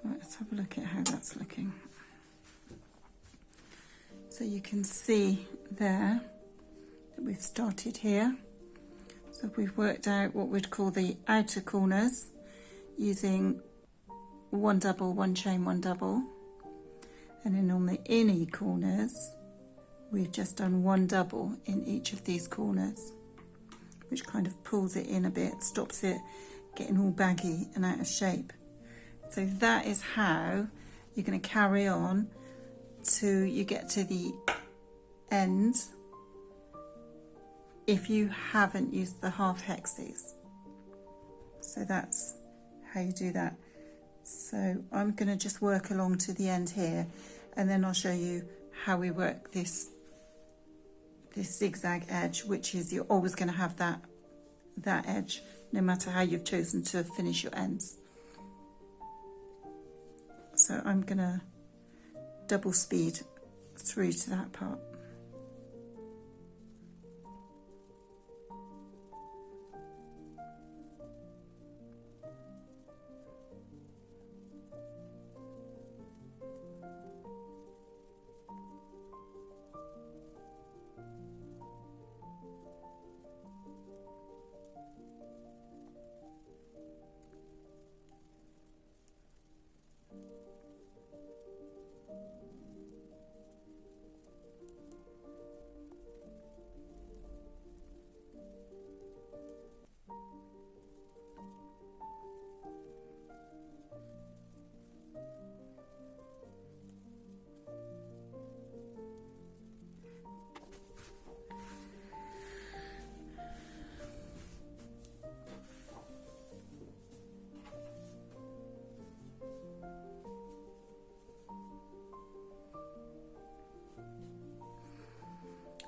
Right, let's have a look at how that's looking. So you can see there that we've started here. So we've worked out what we'd call the outer corners using 1 double, 1 chain, 1 double. And then on the inner corners, we've just done one double in each of these corners, which kind of pulls it in a bit, stops it getting all baggy and out of shape. So that is how you're going to carry on till you get to the end if you haven't used the half hexes. So that's how you do that. So I'm going to just work along to the end here, and then I'll show you how we work this zigzag edge, which is you're always going to have that edge no matter how you've chosen to finish your ends. So I'm going to double speed through to that part.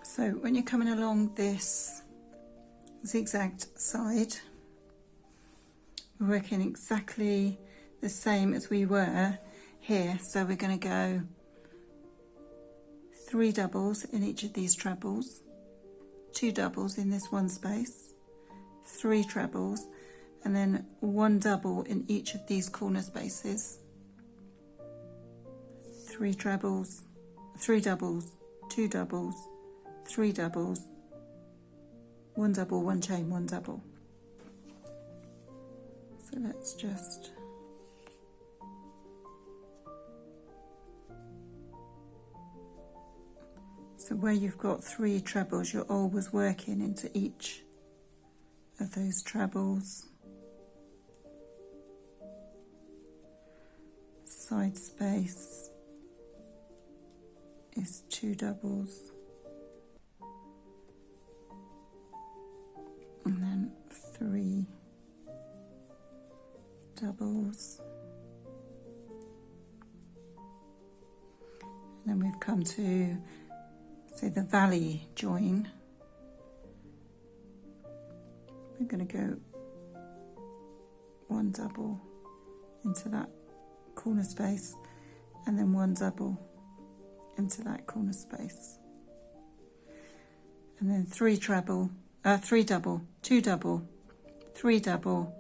So when you're coming along this zigzagged side, we're working exactly the same as we were here. So we're going to go 3 doubles in each of these trebles, 2 doubles in this one space, 3 trebles, and then 1 double in each of these corner spaces, 3 trebles, 3 doubles, 2 doubles, 3 doubles, 1 double, 1 chain, 1 double. So let's just so where you've got 3 trebles, you're always working into each of those trebles. Side space is 2 doubles. And then 3 doubles. And then we've come to, say, the valley join. We're going to go 1 double into that corner space, and then 1 double into that corner space. And then 3 double, 2 double, 3 double,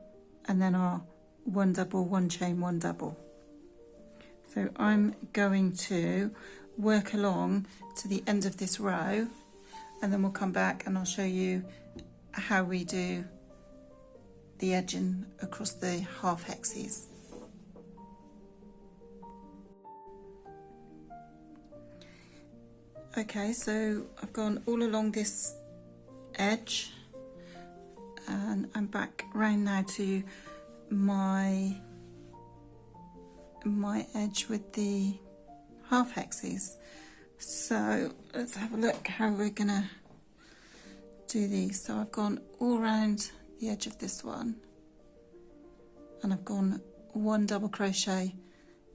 and then our 1 double, 1 chain, 1 double. So I'm going to work along to the end of this row, and then we'll come back and I'll show you how we do the edging across the half hexes. Okay, so I've gone all along this edge, and I'm back round now to my edge with the half hexes. So let's have a look how we're gonna do these. So I've gone all around the edge of this one, and I've gone 1 double crochet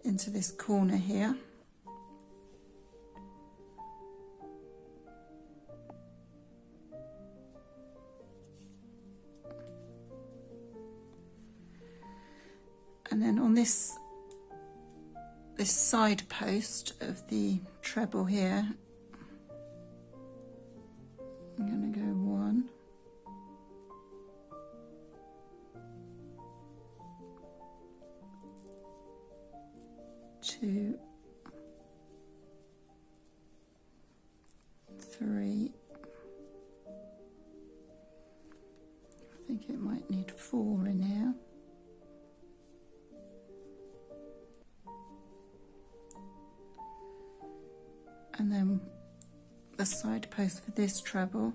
into this corner here. And then on this side post of the treble here, I'm going to go 1, 2, 3. I think it might need 4 in here. And then the side post for this treble.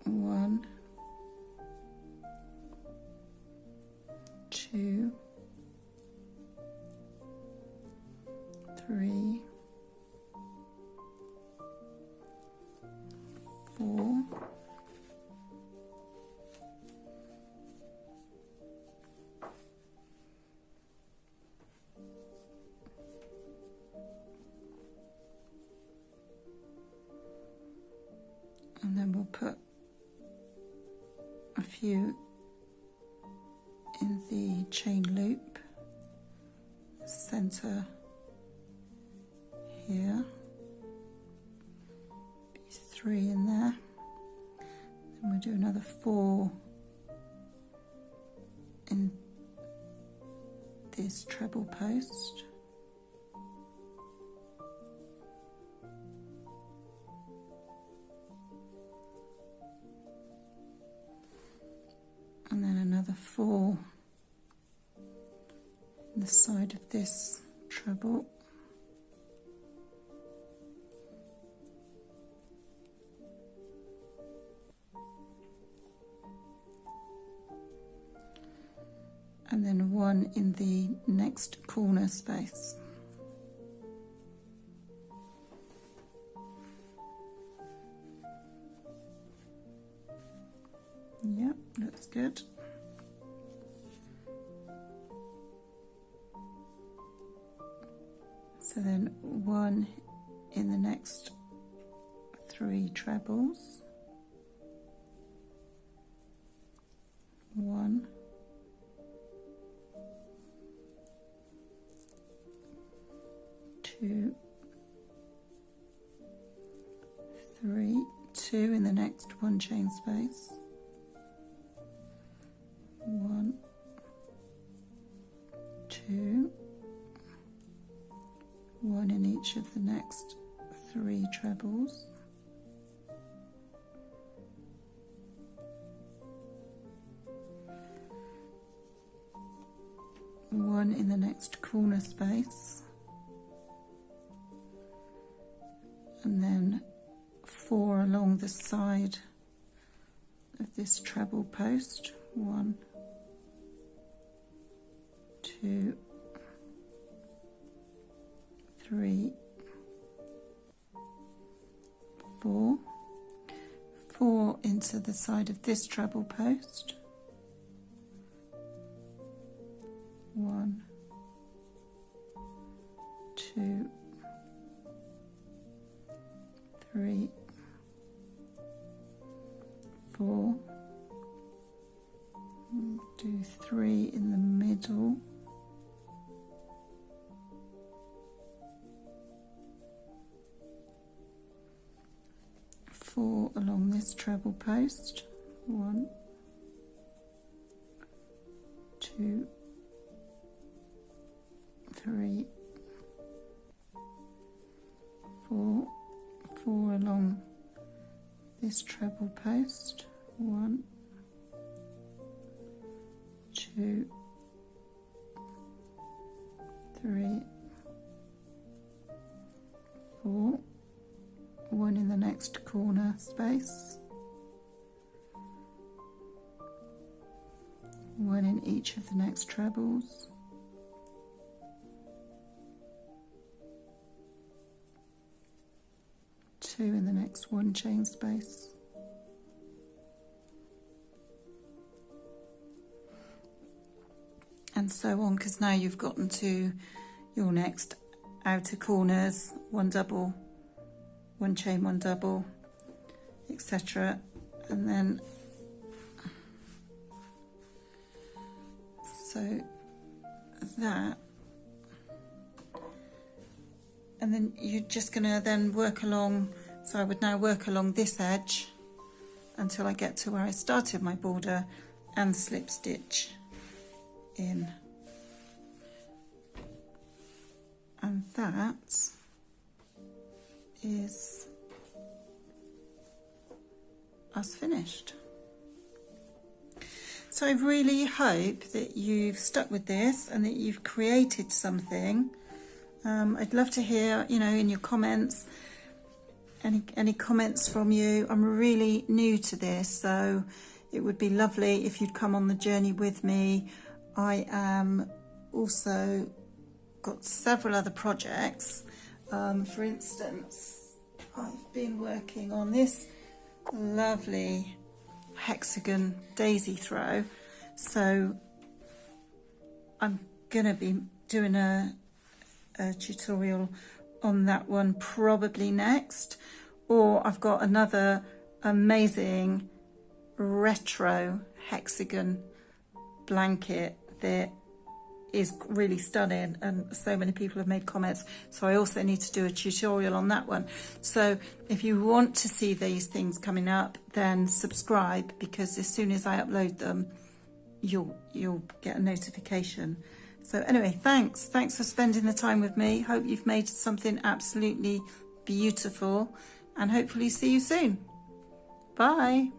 1, 2, 3, 4, and then we'll put a few in the chain loop center here, 3 in there, then we'll do another 4 in this treble post, and then another 4 in the side of this treble, and then 1 in the next corner space. Yep, looks good. So then 1 in the next 3 trebles. 1, 2, 3, 2 in the next 1 chain space. 1, 2, 1 in each of the next 3 trebles. 1 in the next corner space, and then 4 along the side of this treble post. 1, 2, 3, 4, 4 into the side of this treble post. 1, 2, 3, 4. Do 3 in the middle. 4 along this treble post. 1, 2, 3, 4, 4 along this treble post. 1, 2, 3, 4, 1 in the next corner space, 1 in each of the next trebles, 2 in the next 1 chain space, and so on, because now you've gotten to your next outer corners, 1 double, 1 chain, 1 double, etc. And then so that, and then you're just going to then work along. So I would now work along this edge until I get to where I started my border and slip stitch in, and that is us finished. So I really hope that you've stuck with this and that you've created something I'd love to hear, you know, in your comments, any comments from you. I'm really new to this, so it would be lovely if you'd come on the journey with me. I am also got several other projects. For instance, I've been working on this lovely hexagon daisy throw, so I'm gonna be doing a tutorial on that one probably next. Or I've got another amazing retro hexagon blanket that is really stunning, and so many people have made comments, so I also need to do a tutorial on that one. So if you want to see these things coming up, then subscribe, because as soon as I upload them, you'll get a notification. So anyway, thanks for spending the time with me. Hope you've made something absolutely beautiful, and hopefully see you soon. Bye.